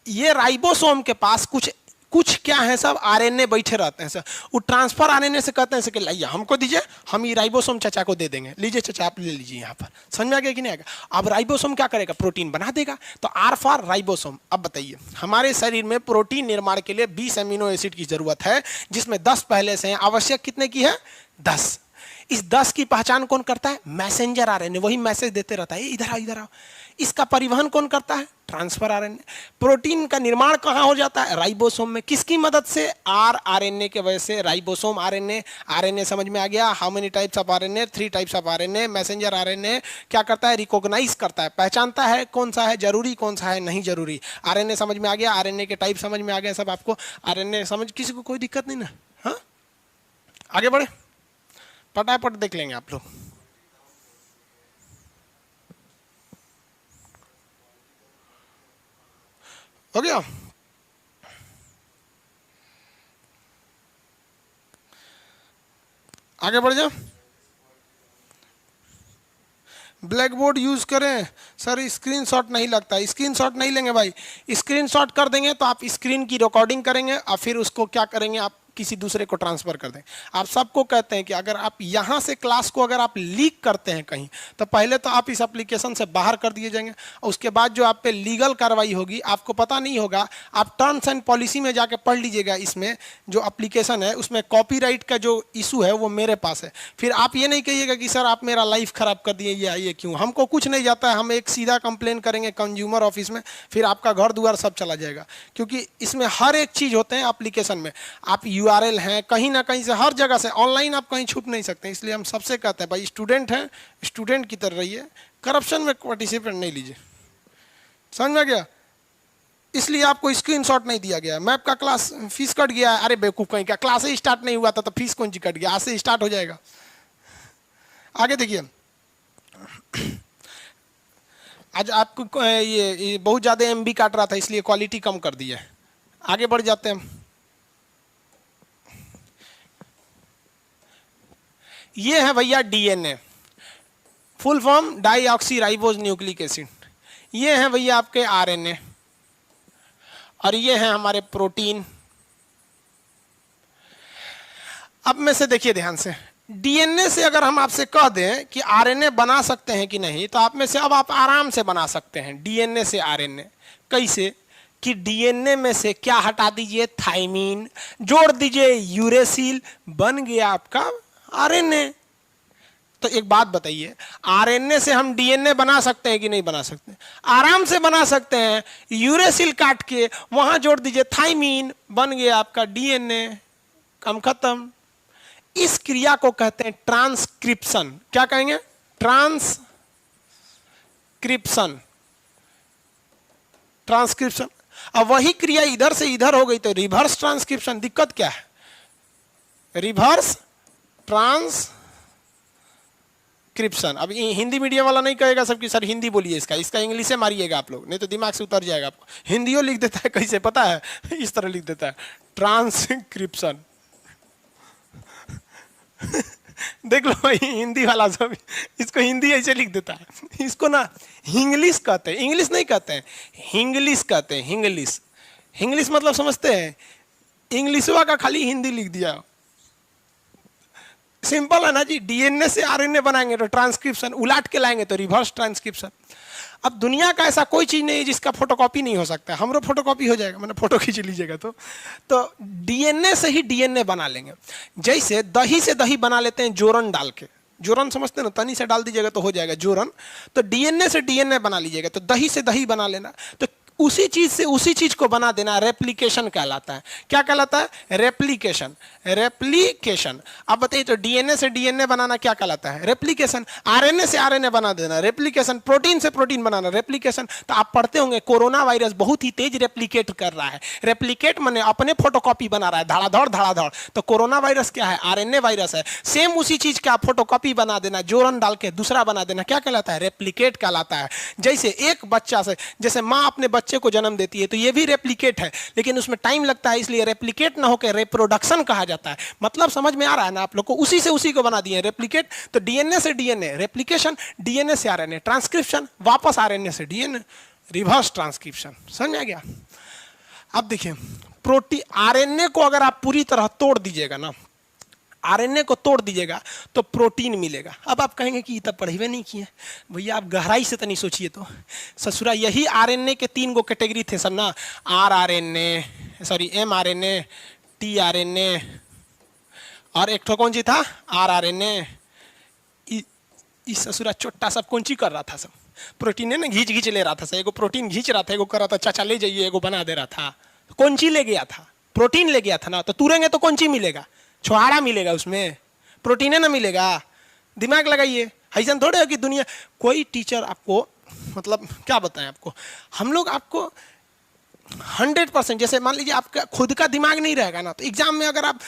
ये राइबोसोम के पास कुछ कुछ क्या है, सब आरएनए बैठे रहते हैं सर। वो ट्रांसफर आरएनए से कहते हैं कि लाइए हमको दीजिए, हम ये राइबोसोम चाचा को दे देंगे, लीजिए चाचा आप ले लीजिए यहाँ पर। समझ में आ गया कि नहीं आएगा? अब राइबोसोम क्या करेगा? प्रोटीन बना देगा। तो आर फॉर राइबोसोम। अब बताइए, हमारे शरीर में प्रोटीन निर्माण के लिए 20 एमिनो एसिड की जरूरत है, जिसमें 10 पहले से हैं। आवश्यक कितने की है? 10। इस 10 की पहचान कौन करता है? मैसेंजर आरएनए, वही मैसेज देते रहता है, इधर आओ इधर आओ। इसका परिवहन कौन करता है? Transfer RNA. प्रोटीन का निर्माण कहां हो जाता है? राइबोसोम में। किसकी मदद से? आरएनए के वजह से, राइबोसोम आरएनए। आरएनए समझ में आ गया? How many types of RNA? 3 types of RNA. Messenger RNA क्या करता है? रिकॉग्नाइज करता है, पहचानता है कौन सा है जरूरी, कौन सा है नहीं जरूरी। आरएनए समझ में आ गया? आरएनए के टाइप समझ में आ गया सब आपको? आरएनए समझ, किसी को कोई दिक्कत नहीं ना? हाँ, आगे बढ़े, फटाफट देख लेंगे आप लोग। हो गया? आगे बढ़ जाओ। ब्लैक बोर्ड यूज करें सर, स्क्रीनशॉट नहीं लगता। स्क्रीनशॉट नहीं लेंगे भाई, स्क्रीनशॉट कर देंगे तो आप स्क्रीन की रिकॉर्डिंग करेंगे और फिर उसको क्या करेंगे, आप किसी दूसरे को ट्रांसफर कर दें। आप सबको कहते हैं कि अगर आप यहाँ से क्लास को अगर आप लीक करते हैं कहीं, तो पहले तो आप इस एप्लीकेशन से बाहर कर दिए जाएंगे, और उसके बाद जो आप पे लीगल कार्रवाई होगी, आपको पता नहीं होगा। आप टर्म्स एंड पॉलिसी में जाके पढ़ लीजिएगा, इसमें जो एप्लीकेशन है उसमें कॉपीराइट का जो इशू है वो मेरे पास है। फिर आप ये नहीं कहिएगा कि सर आप मेरा लाइफ खराब कर दिए, ये आइए क्यों। हमको कुछ नहीं जाता है, हम एक सीधा कंप्लेन करेंगे कंज्यूमर ऑफिस में, फिर आपका घर द्वार सब चला जाएगा। क्योंकि इसमें हर एक चीज़ होते हैं एप्लीकेशन में। आप यूआरएल हैं, कहीं ना कहीं से, हर जगह से ऑनलाइन आप कहीं छुप नहीं सकते। इसलिए हम सबसे कहते हैं भाई स्टूडेंट हैं, स्टूडेंट की तरह रहिए, करप्शन में पार्टिसिपेट नहीं लीजिए। समझ में गया? इसलिए आपको स्क्रीनशॉट नहीं दिया गया। मैप का क्लास फीस कट गया है, अरे बेवकूफ कहीं का, क्लास ही स्टार्ट नहीं हुआ था तो फीस कौन सी कट गया? आज से स्टार्ट हो जाएगा। आगे देखिए, आज आपको ये बहुत ज्यादा एमबी काट रहा था, इसलिए क्वालिटी कम कर दी है। आगे बढ़ जाते हैं। ये है भैया DNA, full form deoxy ribose nucleic acid. ये है भैया आपके आरएनए, और ये है हमारे प्रोटीन। अब में से देखिए ध्यान से, डीएनए से अगर हम आपसे कह दें कि आरएनए बना सकते हैं कि नहीं, तो आप में से अब आप आराम से बना सकते हैं डीएनए से आरएनए। कैसे? कि डीएनए में से क्या हटा दीजिए? थाइमीन, जोड़ दीजिए यूरेसिल, बन गया आपका आरएनए। तो एक बात बताइए, आरएनए से हम डीएनए बना सकते हैं कि नहीं बना सकते? आराम से बना सकते हैं। यूरेसिल काट के वहां जोड़ दीजिए थाइमीन, बन गया आपका डीएनए, काम खत्म। इस क्रिया को कहते हैं ट्रांसक्रिप्शन। क्या कहेंगे? ट्रांसक्रिप्शन। ट्रांसक्रिप्शन अब वही क्रिया इधर से इधर हो गई तो रिवर्स ट्रांसक्रिप्शन। दिक्कत क्या है? Reverse transcription. अब हिंदी मीडियम वाला नहीं कहेगा सबकी सर हिंदी बोलिए, इसका इंग्लिश से मारिएगा आप लोग, नहीं तो दिमाग से उतर जाएगा आपको। हिंदियों लिख देता है कैसे पता है? इस तरह लिख देता है ट्रांसक्रिप्शन। देख लो भाई हिंदी वाला सब इसको हिंदी ऐसे लिख देता है। इसको ना हिंग्लिश कहते हैं, इंग्लिश नहीं कहते हैं, हिंग्लिश कहते हैं। हिंग्लिश, हिंग्लिश मतलब समझते हैं? इंग्लिशवा का खाली हिंदी लिख दिया। सिंपल है ना जी, डीएनए से आरएनए बनाएंगे तो ट्रांसक्रिप्शन, उलाट के लाएंगे तो रिवर्स ट्रांसक्रिप्शन। अब दुनिया का ऐसा कोई चीज नहीं है जिसका फोटोकॉपी नहीं हो सकता। हमरो फोटोकॉपी हो जाएगा, मैंने फोटो खींच लीजिएगा तो डीएनए से ही डीएनए बना लेंगे। जैसे दही से दही बना लेते हैं जोरन डाल के, जोरन समझते हैं ना, तनी से डाल दीजिएगा तो हो जाएगा जोरन। तो डीएनए से डीएनए बना लीजिएगा, तो दही से दही बना लेना, तो उसी चीज से उसी चीज को बना देना रेप्लिकेशन कहलाता है। क्या कहलाता है? रेप्लिकेशन। रेप्लिकेशन। अब बताइए तो डीएनए से डीएनए बनाना क्या कहलाता है? रेप्लिकेशन। आरएनए से आरएनए बना देना रेप्लिकेशन। प्रोटीन से प्रोटीन बनाना रेप्लिकेशन। तो आप पढ़ते होंगे कोरोना वायरस बहुत ही तेज रेप्लिकेट कर रहा है। रेप्लिकेट माने अपने फोटोकॉपी बना रहा है, धड़ाधड़ धड़ाधड़। तो कोरोना वायरस क्या है? आरएनए वायरस है। सेम उसी चीज का फोटोकॉपी बना देना, जोरन डाल के दूसरा बना देना, क्या कहलाता है? रेप्लिकेट कहलाता है। जैसे एक बच्चा से, जैसे माँ अपने बच्चे को जन्म देती है तो ये भी रेप्लिकेट है, लेकिन उसमें टाइम लगता है, इसलिए रेप्लिकेट ना होकर रिप्रोडक्शन कहा जाता है। मतलब समझ में आ रहा है ना आप लोग को? उसी से उसी को बना दिए रेप्लिकेट। तो डीएनए से डीएनए रेप्लिकेशन, डीएनए से आरएनए ट्रांसक्रिप्शन, वापस आरएनए से डीएनए रिवर्स ट्रांसक्रिप्शन। समझ आ गया? अब देखिए प्रोटीन, आरएनए को अगर आप पूरी तरह तोड़ दीजिएगा ना, आरएनए को तोड़ दीजिएगा तो प्रोटीन मिलेगा। अब आप कहेंगे कि तब पढ़े नहीं किए भैया, आप गहराई से तो नहीं सोचिए तो। ससुरा यही आरएनए के 3 गो कैटेगरी थे सब ना, आरआरएनए, सॉरी एमआरएनए, टीआरएनए, और एक तो कौन सी था? आरआरएनए। इस ससुरा छोटा सब कौन सी कर रहा था? सब प्रोटीन ना घींच घींच ले रहा था। एगो प्रोटीन घींच रहा था, एगो कर रहा था चाचा ले जाइए, एगो बना दे रहा था। कौन सी ले गया था? प्रोटीन ले गया था ना। तो तुरेंगे तो कौन सी मिलेगा? छुहाड़ा मिलेगा, उसमें प्रोटीन ना मिलेगा। दिमाग लगाइए। ऐसा थोड़े है कि दुनिया कोई टीचर आपको, मतलब क्या बताएं आपको, हम लोग आपको 100%, जैसे मान लीजिए आपका खुद का दिमाग नहीं रहेगा ना, तो एग्जाम में अगर आप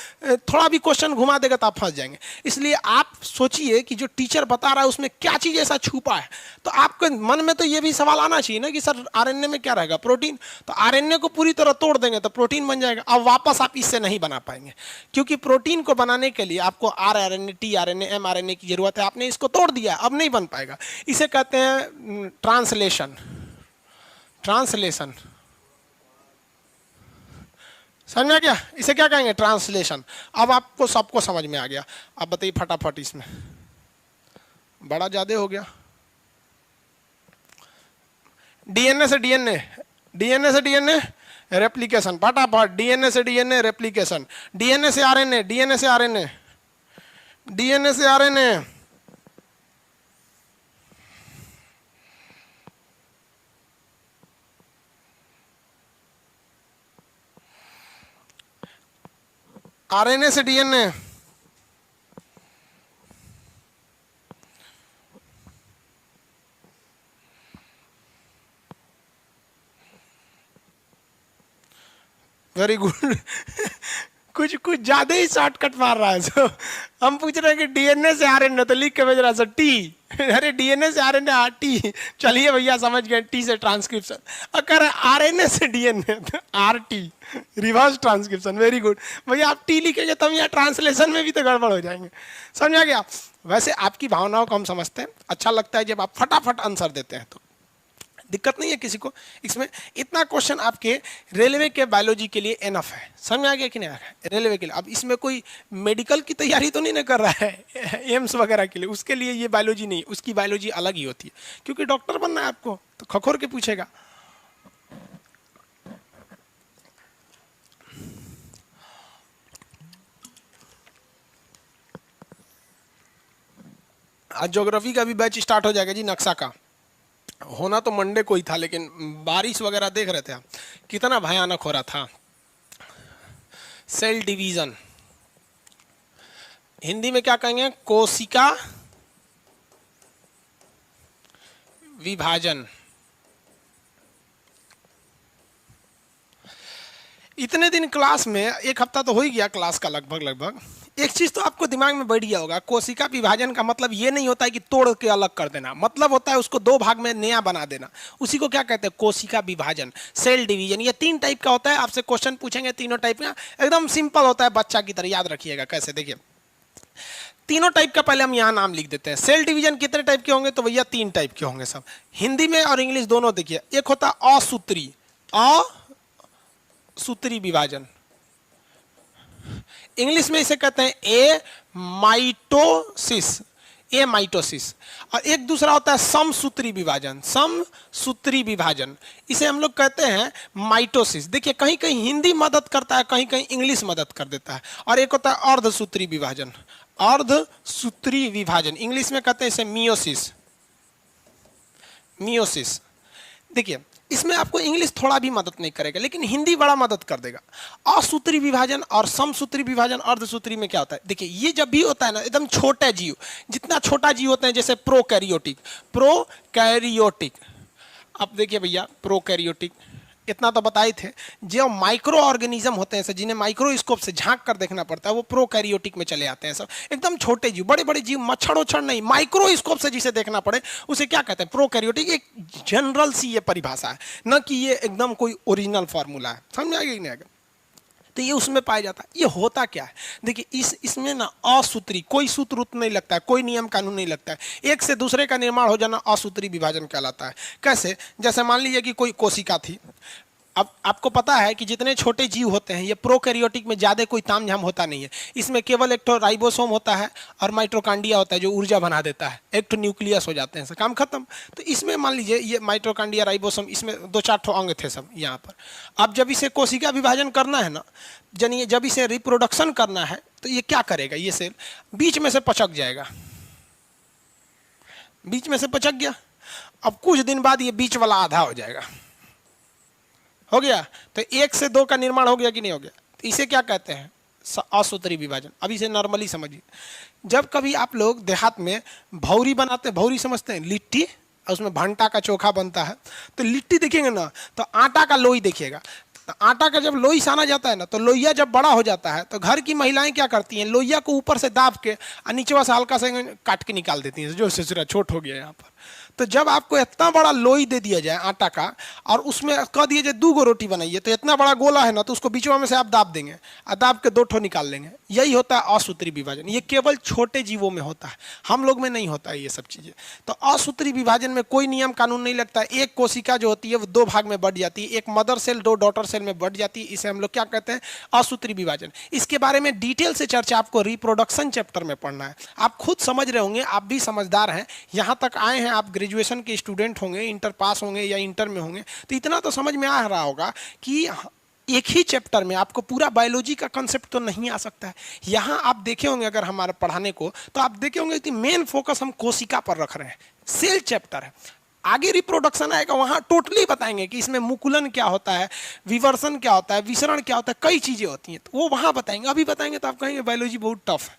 थोड़ा भी क्वेश्चन घुमा देगा तो आप फंस जाएंगे। इसलिए आप सोचिए कि जो टीचर बता रहा है उसमें क्या चीज ऐसा छुपा है। तो आपके मन में तो ये भी सवाल आना चाहिए ना कि सर आरएनए में क्या रहेगा? प्रोटीन। तो आरएनए को पूरी तरह तोड़ देंगे तो प्रोटीन बन जाएगा। अब वापस आप इससे नहीं बना पाएंगे, क्योंकि प्रोटीन को बनाने के लिए आपको आरआरएनए, टीआरएनए, एमआरएनए की जरूरत है। आपने इसको तोड़ दिया, अब नहीं बन पाएगा। इसे कहते हैं ट्रांसलेशन। ट्रांसलेशन समझ में आ गया? इसे क्या कहेंगे? ट्रांसलेशन। अब आपको सबको समझ में आ गया। अब बताइए फटाफट, इसमें बड़ा ज्यादा हो गया। डीएनए से डीएनए, डीएनए से डीएनए रेप्लिकेशन, फटाफट। डीएनए से डीएनए रेप्लिकेशन, डीएनए से आरएनए, डीएनए से आरएनए, डीएनए से आरएनए, आरएनए से डीएनए, वेरी गुड। कुछ कुछ ज्यादा ही शॉर्टकट मार रहा है। सो हम पूछ रहे हैं कि डीएनए से आरएनए, तो लिख के भेज रहा है सर टी। अरे डीएनए से आरएनए टी, चलिए भैया समझ गए, टी से ट्रांसक्रिप्शन। अगर आरएनए से डीएनए तो RT, reverse transcription. Very good भैया, आप टी लिखेंगे तब यहाँ ट्रांसलेशन में भी तो गड़बड़ हो जाएंगे। समझ आ गया? वैसे आपकी भावनाओं को हम समझते हैं, अच्छा लगता है जब आप फटाफट आंसर देते हैं, तो दिक्कत नहीं है किसी को इसमें। इतना क्वेश्चन आपके रेलवे के बायोलॉजी के लिए एनफ है। समझ आ गया कि नहीं आ रहा है? रेलवे के लिए। अब इसमें कोई मेडिकल की तैयारी तो नहीं ना कर रहा है एम्स वगैरह के लिए, उसके लिए ये बायोलॉजी नहीं, उसकी बायोलॉजी अलग ही होती है, क्योंकि डॉक्टर बनना है आपको, तो खखोर के पूछेगा। आज ज्योग्राफी का भी बैच स्टार्ट हो जाएगा जी। नक्शा का होना तो मंडे को ही था, लेकिन बारिश वगैरह देख रहे थे आप कितना भयानक हो रहा था। सेल डिवीजन हिंदी में क्या कहेंगे? कोशिका विभाजन। इतने दिन क्लास में, एक हफ्ता तो हो ही गया क्लास का लगभग लगभग, एक चीज तो आपको दिमाग में बैठ गया होगा, कोशिका विभाजन का मतलब ये नहीं होता है कि तोड़ के अलग कर देना, मतलब होता है उसको दो भाग में नया बना देना। उसी को क्या कहते हैं, कोशिका विभाजन, सेल डिवीजन। ये 3 टाइप का होता है। आपसे क्वेश्चन पूछेंगे तीनों टाइप का, एकदम सिंपल होता है, बच्चा की तरह याद रखिएगा। कैसे, देखिए तीनों टाइप का पहले हम यहाँ नाम लिख देते हैं। सेल डिवीजन कितने टाइप के होंगे, तो भैया 3 टाइप के होंगे सब, हिंदी में और इंग्लिश दोनों। देखिए एक होता है असूत्री, असूत्री विभाजन, इंग्लिश में इसे कहते हैं ए माइटोसिस, ए माइटोसिस। और एक दूसरा होता है समसूत्री विभाजन, समसूत्री विभाजन, इसे हम लोग कहते हैं माइटोसिस। देखिए कहीं कहीं हिंदी मदद करता है, कहीं कहीं इंग्लिश मदद कर देता है। और एक होता है अर्धसूत्री विभाजन, अर्धसूत्री विभाजन, इंग्लिश में कहते हैं इसे मियोसिस, मियोसिस। देखिए इसमें आपको इंग्लिश थोड़ा भी मदद नहीं करेगा, लेकिन हिंदी बड़ा मदद कर देगा। असूत्री विभाजन और समसूत्री विभाजन, अर्धसूत्री में क्या होता है, देखिए ये जब भी होता है ना, एकदम छोटे जीव, जितना छोटा जीव होते हैं, जैसे प्रोकैरियोटिक, प्रोकैरियोटिक। अब देखिए भैया प्रोकैरियोटिक इतना तो बताए थे। जो माइक्रो ऑर्गेनिज्म होते हैं, जिन्हें माइक्रोस्कोप से झांक कर देखना पड़ता है, वो प्रोकैरियोटिक में चले आते हैं सब, एकदम छोटे जीव। बड़े बड़े जीव, मच्छर उच्छर नहीं, माइक्रोस्कोप से जिसे देखना पड़े उसे क्या कहते हैं, प्रोकैरियोटिक। एक जनरल सी ये परिभाषा है, न कि ये एकदम कोई ओरिजिनल फार्मूला है। समझ आएगा कि नहीं आएगा, तो ये उसमें पाया जाता है। ये होता क्या है, देखिए इसमें ना असूत्री, कोई सूत्र उत नहीं लगता है, कोई नियम कानून नहीं लगता है, एक से दूसरे का निर्माण हो जाना असूत्री विभाजन कहलाता है। कैसे, जैसे मान लीजिए कि कोई कोशिका थी। अब आपको पता है कि जितने छोटे जीव होते हैं, ये प्रोकैरियोटिक में ज़्यादा कोई तामझाम होता नहीं है। इसमें केवल एक तो राइबोसोम होता है और माइटोकॉन्ड्रिया होता है जो ऊर्जा बना देता है, एक तो न्यूक्लियस हो जाते हैं, सब काम खत्म। तो इसमें मान लीजिए ये माइटोकॉन्ड्रिया, राइबोसोम, इसमें 2-4 ठो अंग थे सब यहाँ पर। अब जब इसे कोशिका विभाजन करना है ना, जानिए जब इसे रिप्रोडक्शन करना है, तो ये क्या करेगा, ये सेल बीच में से पचक जाएगा, बीच में से पचक गया। अब कुछ दिन बाद ये बीच वाला आधा हो जाएगा, हो गया, तो 1 से 2 का निर्माण हो गया कि नहीं हो गया। तो इसे क्या कहते हैं, असूत्री विभाजन। अब इसे नॉर्मली समझिए, जब कभी आप लोग देहात में भौरी बनाते हैं, भौरी समझते हैं, लिट्टी, उसमें भंटा का चोखा बनता है, तो लिट्टी देखेंगे ना, तो आटा का लोई देखिएगा। तो आटा का जब लोई साना जाता है ना, तो लोइया जब बड़ा हो जाता है, तो घर की महिलाएं क्या करती हैं, लोइया को ऊपर से दाब के और नीचे से हल्का से काट के निकाल देती हैं, जो सिसरा छोट हो गया यहाँ पर। तो जब आपको इतना बड़ा लोई दे दिया जाए आटा का, और उसमें कह दिए जाए 2 गो रोटी बनाइए, तो इतना बड़ा गोला है ना, तो उसको बीचवा में से आप दाब देंगे और दाब के 2 ठो निकाल लेंगे। यही होता है असूत्री विभाजन। ये केवल छोटे जीवों में होता है, हम लोग में नहीं होता है ये सब चीज़ें। तो असूत्री विभाजन में कोई नियम कानून नहीं लगता है। एक कोशिका जो होती है वो 2 भाग में बढ़ जाती है, एक मदर सेल 2 डॉटर सेल में बढ़ जाती है। इसे हम लोग क्या कहते हैं, असूत्री विभाजन। इसके बारे में डिटेल से चर्चा आपको रिप्रोडक्शन चैप्टर में पढ़ना है। आप खुद समझ रहे होंगे, आप भी समझदार हैं, यहाँ तक आए हैं, आप ग्रेजुएशन के स्टूडेंट होंगे, इंटर पास होंगे या इंटर में होंगे, तो इतना तो समझ में आ रहा होगा कि एक ही चैप्टर में आपको पूरा बायोलॉजी का कंसेप्ट तो नहीं आ सकता है। यहाँ आप देखे होंगे अगर हमारे पढ़ाने को, तो आप देखे होंगे कि मेन फोकस हम कोशिका पर रख रहे हैं, सेल चैप्टर है। आगे रिप्रोडक्शन आएगा, वहाँ टोटली बताएंगे कि इसमें मुकुलन क्या होता है, विवर्सन क्या होता है, विसरण क्या होता है, कई चीज़ें होती हैं, तो वो वहाँ बताएंगे। अभी बताएंगे तो आप कहेंगे बायोलॉजी बहुत टफ है।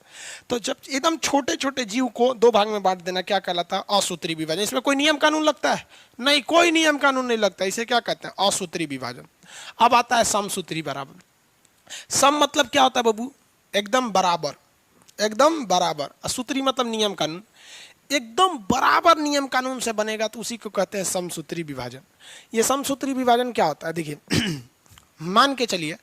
तो जब एकदम छोटे छोटे जीव को 2 भाग में बांट देना क्या कहलाता है, असूत्री विभाजन। इसमें कोई नियम कानून लगता है नहीं, कोई नियम कानून नहीं लगता, इसे क्या कहते हैं, असूत्री विभाजन। अब आता है समसूत्री बराबर। सम मतलब क्या होता है बाबू, एकदम बराबर, एकदम बराबर। असूत्री मतलब नियम कानून, एकदम बराबर नियम कानून से बनेगा तो उसी को कहते हैं समसूत्री विभाजन। ये समसूत्री विभाजन क्या होता है, देखिए मान के चलिए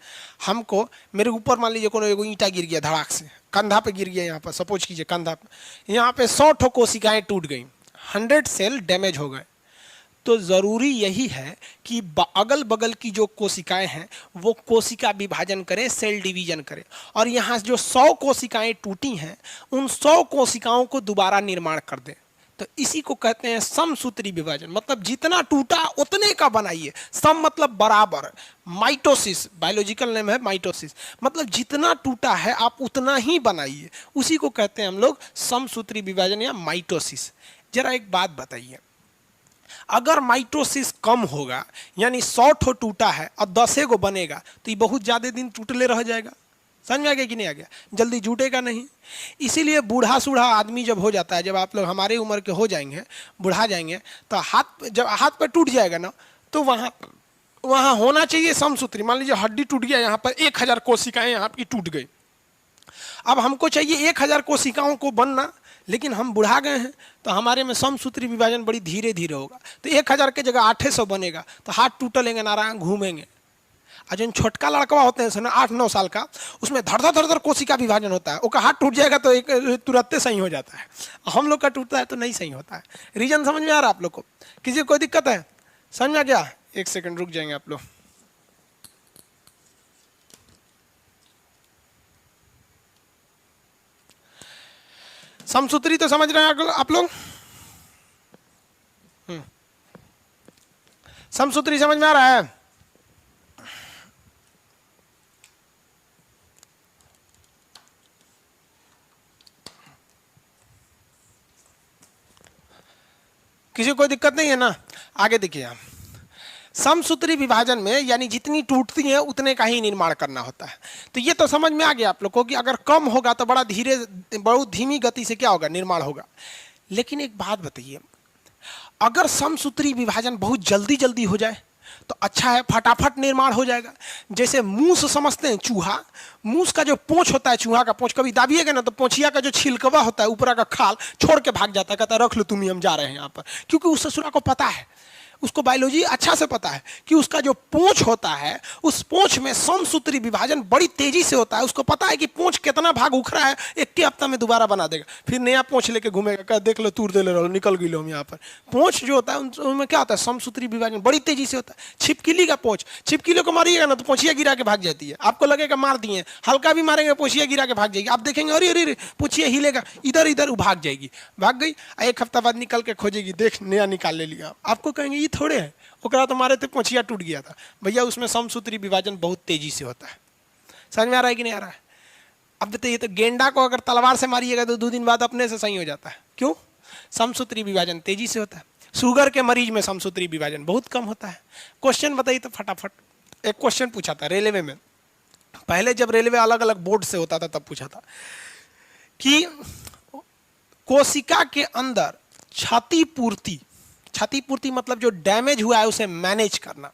हमको, मेरे ऊपर मान लीजिए कोनो एगो ईंटा गिर गया धड़ाक से, कंधा पे गिर गया, यहाँ पर सपोज कीजिए कंधा पे, यहाँ पे 100 ठो कोशिकाएं टूट गई, 100 सेल डैमेज हो गए। तो ज़रूरी यही है कि अगल बगल की जो कोशिकाएं हैं वो कोशिका विभाजन करें, सेल डिवीजन करें, और यहाँ जो 100 कोशिकाएं टूटी हैं उन 100 कोशिकाओं को दोबारा निर्माण कर दें। तो इसी को कहते हैं समसूत्री विभाजन। मतलब जितना टूटा उतने का बनाइए। सम मतलब बराबर, माइटोसिस बायोलॉजिकल नेम है माइटोसिस, मतलब जितना टूटा है आप उतना ही बनाइए, उसी को कहते हैं हम लोग समसूत्री विभाजन या माइटोसिस। जरा एक बात बताइए, अगर माइटोसिस कम होगा, यानी 100 ठो टूटा है और 10 गो बनेगा, तो ये बहुत ज़्यादा दिन टूटले रह जाएगा। समझ में आ गया कि नहीं आ गया, जल्दी जुटेगा नहीं। इसीलिए बूढ़ा सूढ़ा आदमी जब हो जाता है, जब आप लोग हमारे उम्र के हो जाएंगे, बुढ़ा जाएंगे, तो जब हाथ पर टूट जाएगा ना, तो वहाँ वहां होना चाहिए समसूत्री। मान लीजिए हड्डी टूट गया, यहाँ पर 1000 कोशिकाएं यहाँ की टूट गई। अब हमको चाहिए 1000 कोशिकाओं को बनना, लेकिन हम बुढ़ा गए हैं, तो हमारे में समसूत्री विभाजन बड़ी धीरे धीरे होगा। तो 1000 की जगह 800 बनेगा, तो हाथ टूटलेंगे नारायण घूमेंगे। और जो छोटका लड़का होते हैं 8-9 साल का, उसमें धड़ धड़ कोशिका विभाजन होता है, उसका हाथ टूट जाएगा तो एक तुरंत सही हो जाता है। हम लोग का टूटता है तो नहीं सही होता है। रीजन समझ में आ रहा है आप लोग को? किसी को कोई दिक्कत है? समझ में आ गया? एक सेकंड रुक जाएंगे आप लोग। समसूत्री तो समझ रहे हैं आप लोग? समसूत्री समझ में आ रहा है? किसी को कोई दिक्कत नहीं है ना? आगे देखिए, आप समसूत्री विभाजन में यानी जितनी टूटती है उतने का ही निर्माण करना होता है। तो ये तो समझ में आ गया आप लोग को कि अगर कम होगा तो बड़ा धीरे, बहुत धीमी गति से क्या होगा? निर्माण होगा। लेकिन एक बात बताइए, अगर समसूत्री विभाजन बहुत जल्दी जल्दी हो जाए तो अच्छा है, फटाफट निर्माण हो जाएगा। जैसे मूस समझते हैं, चूहा, मूस का जो पूंछ होता है, चूहा का पूंछ कभी दाबिएगा ना तो पूंछिया का जो छिलकवा होता है, ऊपर का खाल छोड़ के भाग जाता है, कहता है रख लो तुम ही, हम जा रहे हैं यहाँ पर। क्योंकि उस ससुरा को पता है, उसको बायोलॉजी अच्छा से पता है कि उसका जो पूंछ होता है, उस पूंछ में समसूत्री विभाजन बड़ी तेजी से होता है। उसको पता है कि पूंछ कितना भाग उखड़ा है, एक के हफ्ता में दोबारा बना देगा, फिर नया पूंछ लेके घूमेगा, कह देख लो तूर दे ले रहो, निकल गई लो हम यहाँ पर। पूंछ जो होता है उनमें क्या होता है? समसूत्री विभाजन बड़ी तेजी से होता है। छिपकली का पूंछ, छिपकली को मारिएगा ना तो पूंछिया गिरा के भाग जाती है, आपको लगेगा मार दिए, हल्का भी मारेंगे पूंछिया गिरा के भाग जाएगी। आप देखेंगे अरे अरे पूंछिया हिलेगा, इधर इधर भाग जाएगी, भाग गई। एक हफ्ता बाद निकल के खोजेगी, देख नया निकाल ले लिया। आपको कहेंगे ये थोड़े है, ओकरा तो मारे थे पूंछिया टूट गया था। भैया उसमें समसूत्री विभाजन बहुत तेजी से होता है। समझ में आ रहा है कि नहीं आ रहा है? अब बताइए, तो गेंडा को अगर तलवार से मारिएगा तो 2 दिन बाद अपने से सही हो जाता है। क्यों? समसूत्री विभाजन तेजी से होता है। शुगर के मरीज में समसूत्री विभाजन बहुत कम होता है। क्वेश्चन बताइए तो फटाफट। एक क्वेश्चन पूछा था रेलवे में, पहले जब रेलवे अलग अलग बोर्ड से होता था तब पूछा था कि कोशिका के अंदर क्षतिपूर्ति, क्षतिपूर्ति मतलब जो डैमेज हुआ है उसे मैनेज करना।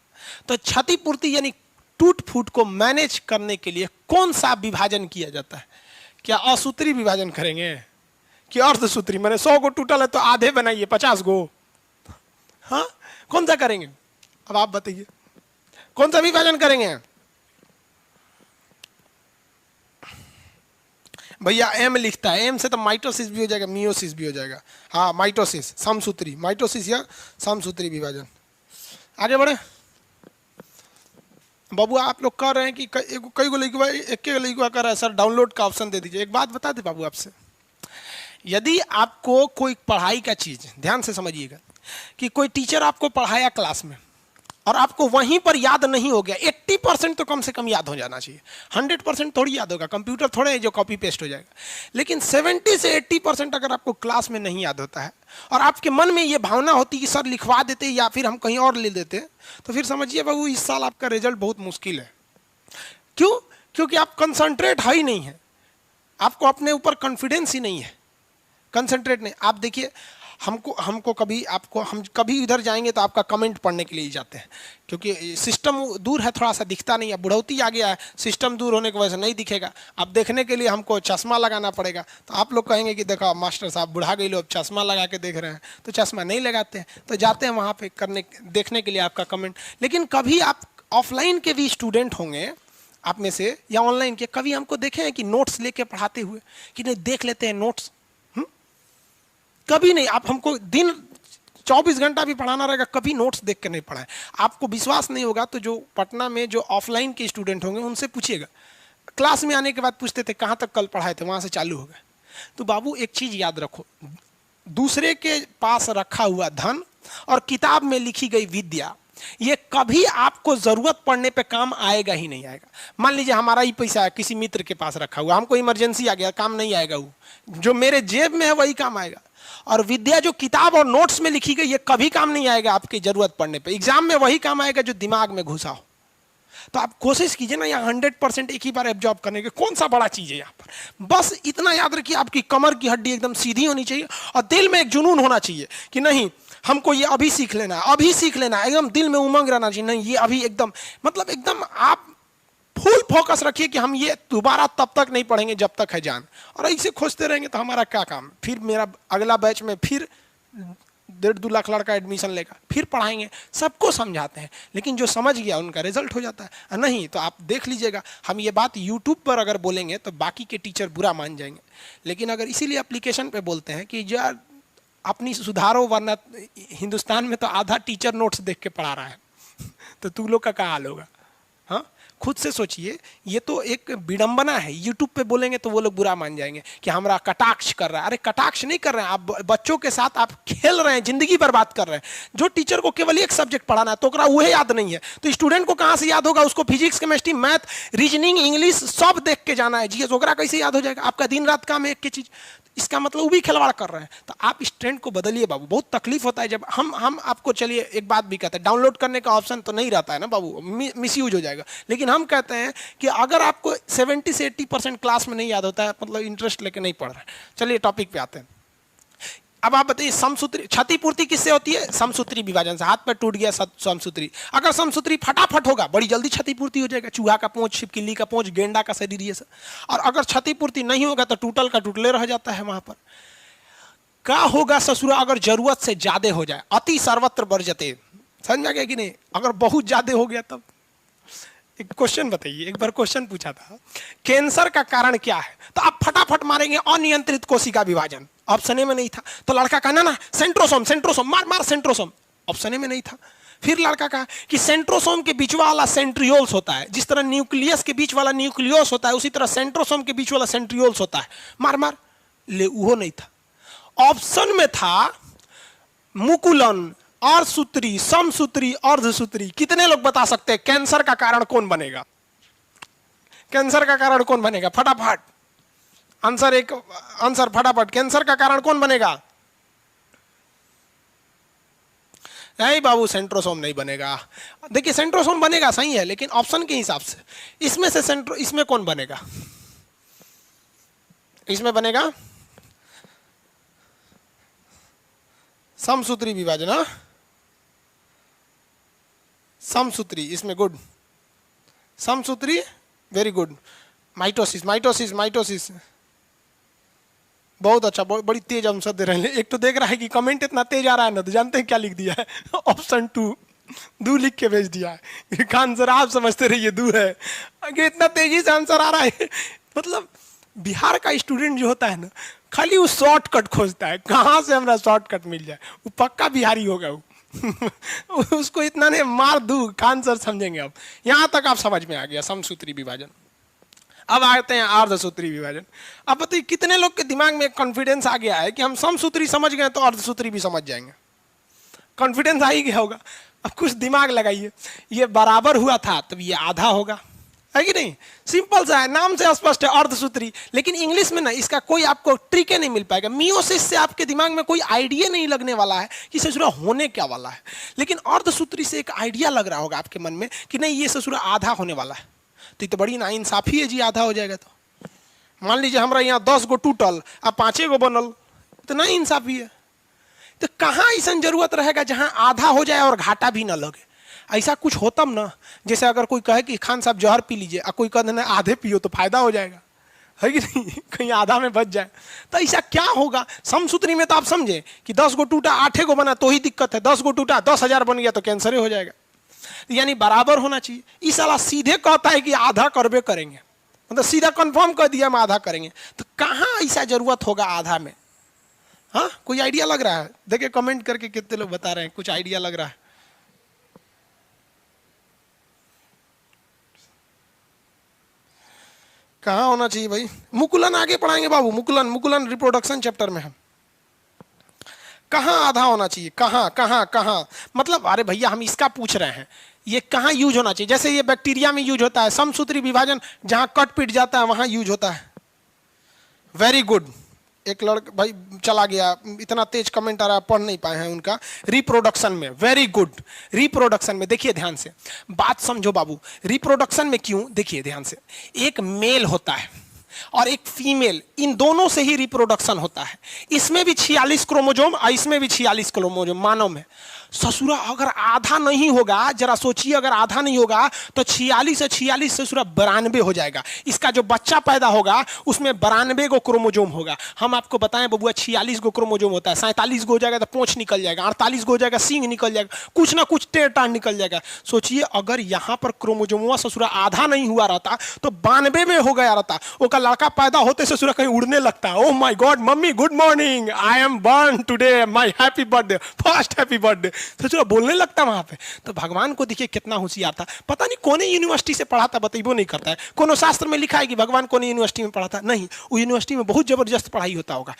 तो क्षतिपूर्ति यानी टूट फूट को मैनेज करने के लिए कौन सा विभाजन किया जाता है? क्या असूत्री विभाजन करेंगे कि अर्धसूत्री? मैंने 100 को टूटल है तो आधे बनाइए 50 गो। हाँ, कौन सा करेंगे? अब आप बताइए कौन सा विभाजन करेंगे? भैया एम लिखता है, एम से तो माइटोसिस भी हो जाएगा, मियोसिस भी हो जाएगा। हाँ, माइटोसिस, समसूत्री, माइटोसिस या समसूत्री विभाजन। आगे बढ़े बाबू। आप लोग कह रहे हैं कि कई गो लड़का, एक लड़का कह रहा है सर डाउनलोड का ऑप्शन दे दीजिए। एक बात बता दे बाबू आपसे, यदि आपको कोई पढ़ाई का चीज, ध्यान से समझिएगा, कि कोई टीचर आपको पढ़ाया क्लास में और आपको वहीं पर याद नहीं हो गया, 80% तो कम से कम याद हो जाना चाहिए। 100% थोड़ी याद होगा, कंप्यूटर थोड़े है जो कॉपी पेस्ट हो जाएगा। लेकिन 70 से 80% अगर आपको क्लास में नहीं याद होता है और आपके मन में ये भावना होती कि सर लिखवा देते या फिर हम कहीं और ले देते, तो फिर समझिए बाबू इस साल आपका रिजल्ट बहुत मुश्किल है। क्यों? क्योंकि आप कंसंट्रेट है ही नहीं है, आपको अपने ऊपर कॉन्फिडेंस ही नहीं है, कंसंट्रेट नहीं। आप देखिए, हमको कभी, आपको, हम कभी इधर जाएंगे तो आपका कमेंट पढ़ने के लिए जाते हैं, क्योंकि सिस्टम दूर है, थोड़ा सा दिखता नहीं है, बुढ़ौती आ गया है, सिस्टम दूर होने की वजह से नहीं दिखेगा। अब देखने के लिए हमको चश्मा लगाना पड़ेगा। तो आप लोग कहेंगे कि देखो मास्टर साहब बुढ़ा गए लो, अब चश्मा लगा के देख रहे हैं, तो चश्मा नहीं लगाते हैं, तो जाते हैं वहाँ पे देखने के लिए आपका कमेंट। लेकिन कभी आप ऑफलाइन के भी स्टूडेंट होंगे आप में से या ऑनलाइन के, कभी हमको देखे हैं कि नोट्स लेके पढ़ाते हुए कि नहीं देख लेते हैं नोट्स? कभी नहीं। आप हमको दिन 24 घंटा भी पढ़ाना रहेगा, कभी नोट्स देख कर नहीं पढ़ाएं। आपको विश्वास नहीं होगा तो जो पटना में जो ऑफलाइन के स्टूडेंट होंगे उनसे पूछिएगा, क्लास में आने के बाद पूछते थे कहाँ तक कल पढ़ाए थे, वहाँ से चालू हो गए। तो बाबू एक चीज़ याद रखो, दूसरे के पास रखा हुआ धन और किताब में लिखी गई विद्या, ये कभी आपको जरूरत पड़ने पे काम आएगा ही नहीं आएगा। मान लीजिए हमारा ही पैसा है किसी मित्र के पास रखा हुआ, हमको इमरजेंसी आ गया, काम नहीं आएगा। वो जो मेरे जेब में है वही काम आएगा। और विद्या जो किताब और नोट्स में लिखी गई ये कभी काम नहीं आएगा आपकी जरूरत पड़ने पे। एग्जाम में वही काम आएगा जो दिमाग में घुसा हो। तो आप कोशिश कीजिए ना यहाँ 100% एक ही बार एब्जॉर्ब करने के। कौन सा बड़ा चीज है यहाँ पर? बस इतना याद रखिए, आपकी कमर की हड्डी एकदम सीधी होनी चाहिए और दिल में एक जुनून होना चाहिए कि नहीं हमको ये अभी सीख लेना है, अभी सीख लेना है, एकदम दिल में उमंग रहना चाहिए, नहीं ये अभी एकदम, मतलब एकदम आप फुल फोकस रखिए कि हम ये दोबारा तब तक नहीं पढ़ेंगे जब तक है जान। और ऐसे खोजते रहेंगे तो हमारा क्या काम, फिर मेरा अगला बैच में फिर 1.5-2 लाख लड़का एडमिशन लेगा, फिर पढ़ाएंगे, सबको समझाते हैं, लेकिन जो समझ गया उनका रिजल्ट हो जाता है। नहीं तो आप देख लीजिएगा, हम ये बात यूट्यूब पर अगर बोलेंगे तो बाकी के टीचर बुरा मान जाएंगे, लेकिन अगर इसीलिए एप्लीकेशन पे बोलते हैं कि यार अपनी सुधारो, वरना हिंदुस्तान में तो आधा टीचर नोट्स देख के पढ़ा रहा है तो तू लोग का क्या हाल होगा। हाँ, खुद से सोचिए, ये तो एक विडंबना है। यूट्यूब पे बोलेंगे तो वो लोग बुरा मान जाएंगे कि हमारा कटाक्ष कर रहा है। अरे कटाक्ष नहीं कर रहे हैं, आप बच्चों के साथ आप खेल रहे हैं, जिंदगी बर्बाद कर रहे हैं। जो टीचर को केवल एक सब्जेक्ट पढ़ाना है तो वह याद नहीं है, तो स्टूडेंट को कहाँ से याद होगा? उसको physics, chemistry, math, reasoning, English सब देख के जाना है। जीएस वगैरह कैसे याद हो जाएगा? आपका दिन रात काम है एक की चीज, इसका मतलब वो भी खिलवाड़ कर रहे हैं। तो आप इस ट्रेंड को बदलिए बाबू। बहुत तकलीफ होता है जब हम आपको, चलिए एक बात भी कहते हैं, डाउनलोड करने का ऑप्शन तो नहीं रहता है ना बाबू, मिसयूज हो जाएगा, लेकिन हम कहते हैं कि अगर आपको 70 से 80% क्लास में नहीं याद होता है, मतलब इंटरेस्ट लेके नहीं पढ़ रहे। चलिए टॉपिक पे आते हैं। अब आप बताइए, समसूत्री क्षतिपूर्ति किससे होती है? समसूत्री विभाजन से। हाथ पर टूट गया समसूत्री, अगर समसूत्री फटाफट होगा बड़ी जल्दी क्षतिपूर्ति हो जाएगा। चूहा का पूंछ, छिपकली का पूंछ, गेंडा का शरीर, ये सब। और अगर क्षतिपूर्ति नहीं होगा तो टूटल का टूटले रह जाता है वहां पर। क्या होगा ससुरा अगर जरूरत से ज्यादा हो जाए? अति सर्वत्र वर्जते। समझ में आ गया कि नहीं? अगर बहुत ज्यादा हो गया तब। एक क्वेश्चन बताइए, एक बार क्वेश्चन पूछा था, कैंसर का कारण क्या है? तो आप फटाफट मारेंगे अनियंत्रित कोशिका विभाजन। ऑप्शन ए में नहीं था, तो लड़का कहा ना सेंट्रोसोम, सेंट्रोसोम, मार मार सेंट्रोसोम। ऑप्शन ए में नहीं था। फिर लड़का कहा कि सेंट्रोसोम के बीच वाला सेंट्रियोल्स होता है, जिस तरह न्यूक्लियस के बीच वाला न्यूक्लियोस होता है उसी तरह सेंट्रोसोम के बीच वाला सेंट्रियोल्स होता है, मार मार। ले वो नहीं था। ऑप्शन में था मुकुलन, अर्धसूत्री, समसूत्री, अर्धसूत्री। कितने लोग बता सकते हैं कैंसर का कारण कौन बनेगा? कैंसर का कारण कौन बनेगा? फटाफट आंसर, एक आंसर फटाफट। कैंसर का कारण कौन बनेगा? नहीं बाबू, सेंट्रोसोम नहीं बनेगा। देखिए सेंट्रोसोम बनेगा, सही है, लेकिन ऑप्शन के हिसाब से इसमें से इसमें कौन बनेगा? इसमें बनेगा समसूत्री विभाजन। समसूत्री, इसमें गुड, समसूत्री, very good. Mitosis, mitosis, mitosis, बहुत अच्छा, बड़ी तेज आंसर दे रहे हैं। एक तो देख रहा है कि कमेंट इतना तेज आ रहा है ना, तो जानते हैं क्या लिख दिया है? ऑप्शन 2 दू लिख के भेज दिया है। आंसर आप समझते रहिए दू है, अगर इतना तेजी से आंसर आ रहा है। मतलब बिहार का स्टूडेंट जो होता है ना, खाली वो शॉर्टकट खोजता है, कहाँ से हमारा शॉर्टकट मिल जाए। वो पक्का बिहारी होगा वो। उसको इतना नहीं, मार दू आंसर समझेंगे। अब यहां तक आप समझ में आ गया समसूत्री विभाजन। अब आते हैं अर्धसूत्री विभाजन। अब बताइए कितने लोग के दिमाग में कॉन्फिडेंस आ गया है कि हम समसूत्री समझ गए तो अर्धसूत्री भी समझ जाएंगे? कॉन्फिडेंस आ ही गया होगा। अब कुछ दिमाग लगाइए, ये बराबर हुआ था तब ये आधा होगा, है कि नहीं? सिंपल सा है, नाम से स्पष्ट है, अर्धसूत्री। लेकिन इंग्लिश में ना इसका कोई आपको ट्रिक नहीं मिल पाएगा। मियोसिस से आपके दिमाग में कोई आइडिया नहीं लगने वाला है कि ससुरा होने क्या वाला है, लेकिन अर्धसूत्री से एक आइडिया लग रहा होगा आपके मन में कि नहीं ये ससुरा आधा होने वाला है। तो ये तो बड़ी नाइंसाफी है जी, आधा हो जाएगा तो। मान लीजिए हमारा यहाँ 10 गो टूटल, अब 5 गो बनल, तो नाइंसाफी है। तो कहाँ ऐसा जरूरत रहेगा जहां आधा हो जाए और घाटा भी ना लगे? ऐसा कुछ होता ना, जैसे अगर कोई कहे कि खान साहब जहर पी लीजिए, और कोई कहे आधे पियो तो फायदा हो जाएगा, है कि नहीं? कहीं आधा में बच जाए तो ऐसा क्या होगा? समसूत्री में तो आप समझे कि 10 गो टूटा 8 गो बना तो ही दिक्कत है, 10 गो टूटा 10,000 बन गया तो कैंसर ही हो जाएगा। यानी बराबर होना चाहिए। इस साला सीधे कहता है कि आधा करबे करेंगे, मतलब सीधा कंफर्म कर दिया हम आधा करेंगे। तो कहाँ ऐसा जरूरत होगा आधा में? हाँ, कोई आइडिया लग रहा है? देखिए कमेंट करके कितने लोग बता रहे हैं कुछ आइडिया लग रहा है। कहाँ होना चाहिए भाई? मुकुलन आगे पढ़ाएंगे बाबू, मुकुलन, मुकुलन रिप्रोडक्शन चैप्टर में हम। कहाँ आधा होना चाहिए? कहाँ कहाँ कहाँ? मतलब अरे भैया हम इसका पूछ रहे हैं, ये कहाँ यूज होना चाहिए? जैसे ये बैक्टीरिया में यूज होता है समसूत्री विभाजन, जहाँ कट पिट जाता है वहां यूज होता है। Very good. एक लड़का भाई चला गया, इतना तेज कमेंट आ रहा है, पढ़ नहीं पाए हैं उनका। रिप्रोडक्शन में, वेरी गुड। रिप्रोडक्शन में देखिए ध्यान से, बात समझो बाबू। रिप्रोडक्शन में क्यों? देखिए ध्यान से, एक मेल होता है, और एक फीमेल, इन दोनों से ही रिप्रोडक्शन होता है। इसमें भी 46 क्रोमोजोम और इसमें भी 46 क्रोमोजोम मानव में। ससुरा अगर आधा नहीं होगा, जरा सोचिए, अगर आधा नहीं होगा तो 46 से 46 ससुरा 92 हो जाएगा। इसका जो बच्चा पैदा होगा उसमें 92 गो क्रोमोजोम होगा। हम आपको बताएं बबुआ 46 गो क्रोमोजोम होता है, 47 गो हो जाएगा तो पूंछ निकल जाएगा, 48 गो हो जाएगा सींग निकल जाएगा, कुछ ना कुछ टेढ़ टाढ़ निकल जाएगा। सोचिए अगर यहाँ पर क्रोमोजोमवा ससुरा आधा नहीं हुआ रहता तो 92 में हो गया रहता। वो का लड़का पैदा होते ससुरा कहीं उड़ने लगता, oh my God mummy good morning, I am born today, my happy birthday, first happy birthday, ससुरा बोलने लगता वहां पे। तो भगवान को देखिए कितना होशियार था, पता नहीं कौन यूनिवर्सिटी से पढ़ा था, बतेबो नहीं करता है। कोनो शास्त्र में लिखा है कि भगवान कौन यूनिवर्सिटी में पढ़ा था? नहीं, वो यूनिवर्सिटी में बहुत जबरदस्त पढ़ाई होता होगा।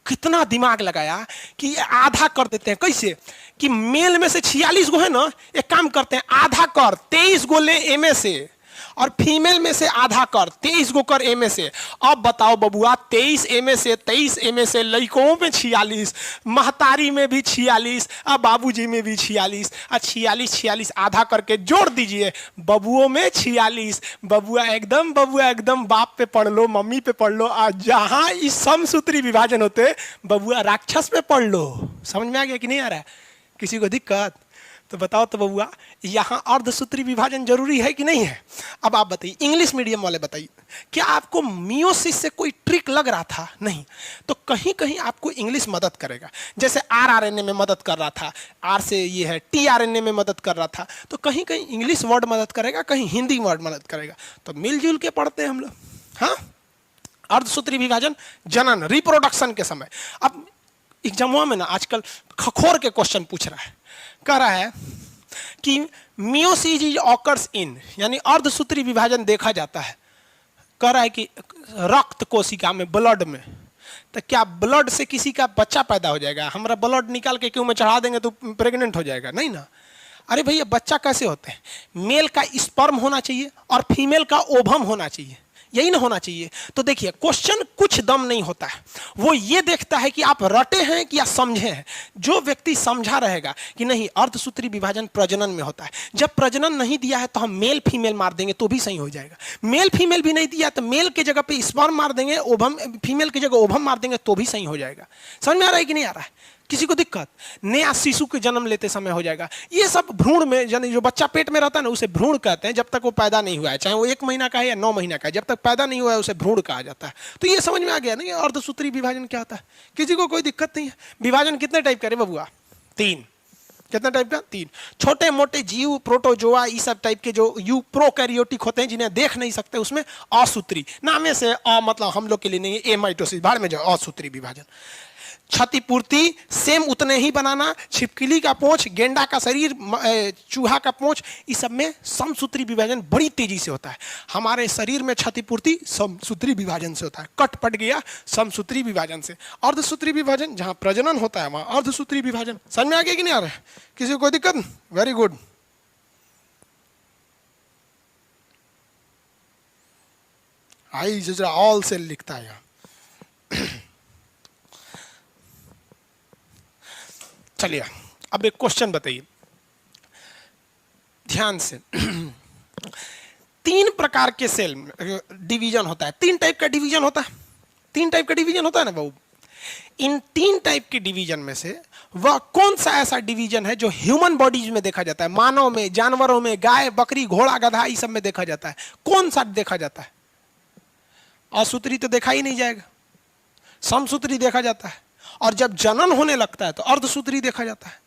कितना दिमाग लगाया कि आधा कर देते हैं। कैसे कि मेल में से 46 गो है ना, एक काम करते हैं आधा कर 23 गो ले एमए से, और फीमेल में से आधा कर 23 गो कर एमए से। अब बताओ बबुआ 23 एमए से 23 एमए से, लड़कों में 46, महतारी में भी 46, अब बाबूजी में भी 46, और 46 आधा करके जोड़ दीजिए, बबुओं में 46। बबुआ एकदम बाप पे पढ़ लो, मम्मी पे पढ़ लो, और जहां इस समसूत्री विभाजन होते बबुआ राक्षस पे पढ़ लो। समझ में आ गया कि नहीं आ रहा है? किसी को दिक्कत? तो बताओ तो बबुआ यहाँ अर्धसूत्री विभाजन जरूरी है कि नहीं है? अब आप बताइए, इंग्लिश मीडियम वाले बताइए, क्या आपको मियोसिस से कोई ट्रिक लग रहा था? नहीं। तो कहीं कहीं आपको इंग्लिश मदद करेगा, जैसे आरआरएनए में मदद कर रहा था, आर से ये है टीआरएनए में मदद कर रहा था, तो कहीं कहीं इंग्लिश वर्ड मदद करेगा, कहीं हिंदी वर्ड मदद करेगा। तो मिलजुल के पढ़ते हैं हम लोग। हाँ, अर्धसूत्री विभाजन जनन रिप्रोडक्शन के समय। अब एग्जामों में ना आजकल खखोर के क्वेश्चन पूछ रहा है, कह रहा है कि मियोसिस इज ऑकर्स इन, यानी अर्धसूत्री विभाजन देखा जाता है, कह रहा है कि रक्त कोशिका में, ब्लड में। तो क्या ब्लड से किसी का बच्चा पैदा हो जाएगा? हमारा ब्लड निकाल के क्यों में चढ़ा देंगे तो प्रेग्नेंट हो जाएगा? नहीं ना। अरे भैया बच्चा कैसे होते हैं? मेल का स्पर्म होना चाहिए और फीमेल का ओवम होना चाहिए, यही ना होना चाहिए। तो देखिए क्वेश्चन कुछ दम नहीं होता है, वो ये देखता है कि आप रटे हैं कि या समझे हैं। जो व्यक्ति समझा रहेगा कि नहीं अर्धसूत्री विभाजन प्रजनन में होता है, जब प्रजनन नहीं दिया है तो हम मेल फीमेल मार देंगे तो भी सही हो जाएगा। मेल फीमेल भी नहीं दिया तो मेल के जगह पे स्पर्म मार देंगे, ओवम फीमेल की जगह ओवम मार देंगे तो भी सही हो जाएगा। समझ में आ रहा है कि नहीं आ रहा है? किसी को दिक्कत? नया शिशु के जन्म लेते समय हो जाएगा। ये सब भ्रूण में, यानी जो बच्चा पेट में रहता है ना उसे भ्रूण कहते हैं, जब तक वो पैदा नहीं हुआ है, चाहे वो 1 महीना का है या 9 महीना का है, जब तक पैदा नहीं हुआ है उसे भ्रूण कहा जाता है। तो ये समझ में आ गया ना अर्धसूत्री विभाजन क्या होता है? किसी को कोई दिक्कत नहीं है? विभाजन कितने टाइप का रे बबुआ? 3। कितना टाइप का? 3। छोटे मोटे जीव, प्रोटोजोआ, ये सब टाइप के जो यूप्रोकैरियोटिक होते हैं जिन्हें देख नहीं सकते, उसमें असूत्री, नामे से मतलब हम लोग के लिए नहीं है, ए माइटोसिस, बाहर में जाओ, असूत्री विभाजन। क्षतिपूर्ति सेम उतने ही बनाना, छिपकली का पूंछ, गेंडा का शरीर, चूहा का पूंछ, इस सब में समसूत्री विभाजन बड़ी तेजी से होता है। हमारे शरीर में क्षतिपूर्ति समसूत्री विभाजन से होता है, कट पट गया समसूत्री विभाजन से। अर्धसूत्री विभाजन जहां प्रजनन होता है वहां अर्धसूत्री विभाजन। समझ में आ गया कि नहीं आ रहा है? किसी को कोई दिक्कत? Very good. आई जरा ऑल सेल लिखता है यहाँ। चलिए अब एक क्वेश्चन बताइए ध्यान से। 3 प्रकार के सेल डिवीजन होता है, 3 टाइप का डिवीजन होता है, 3 टाइप का डिवीजन होता है ना बाबू। इन 3 टाइप के डिवीजन में से वह कौन सा ऐसा डिवीजन है जो ह्यूमन बॉडीज में देखा जाता है? मानव में, जानवरों में, गाय, बकरी, घोड़ा, गधा, इस सब में देखा जाता है। कौन सा देखा जाता है? असूत्री तो देखा ही नहीं जाएगा, समसूत्री देखा जाता है, और जब जनन होने लगता है तो अर्धसूत्री देखा जाता है।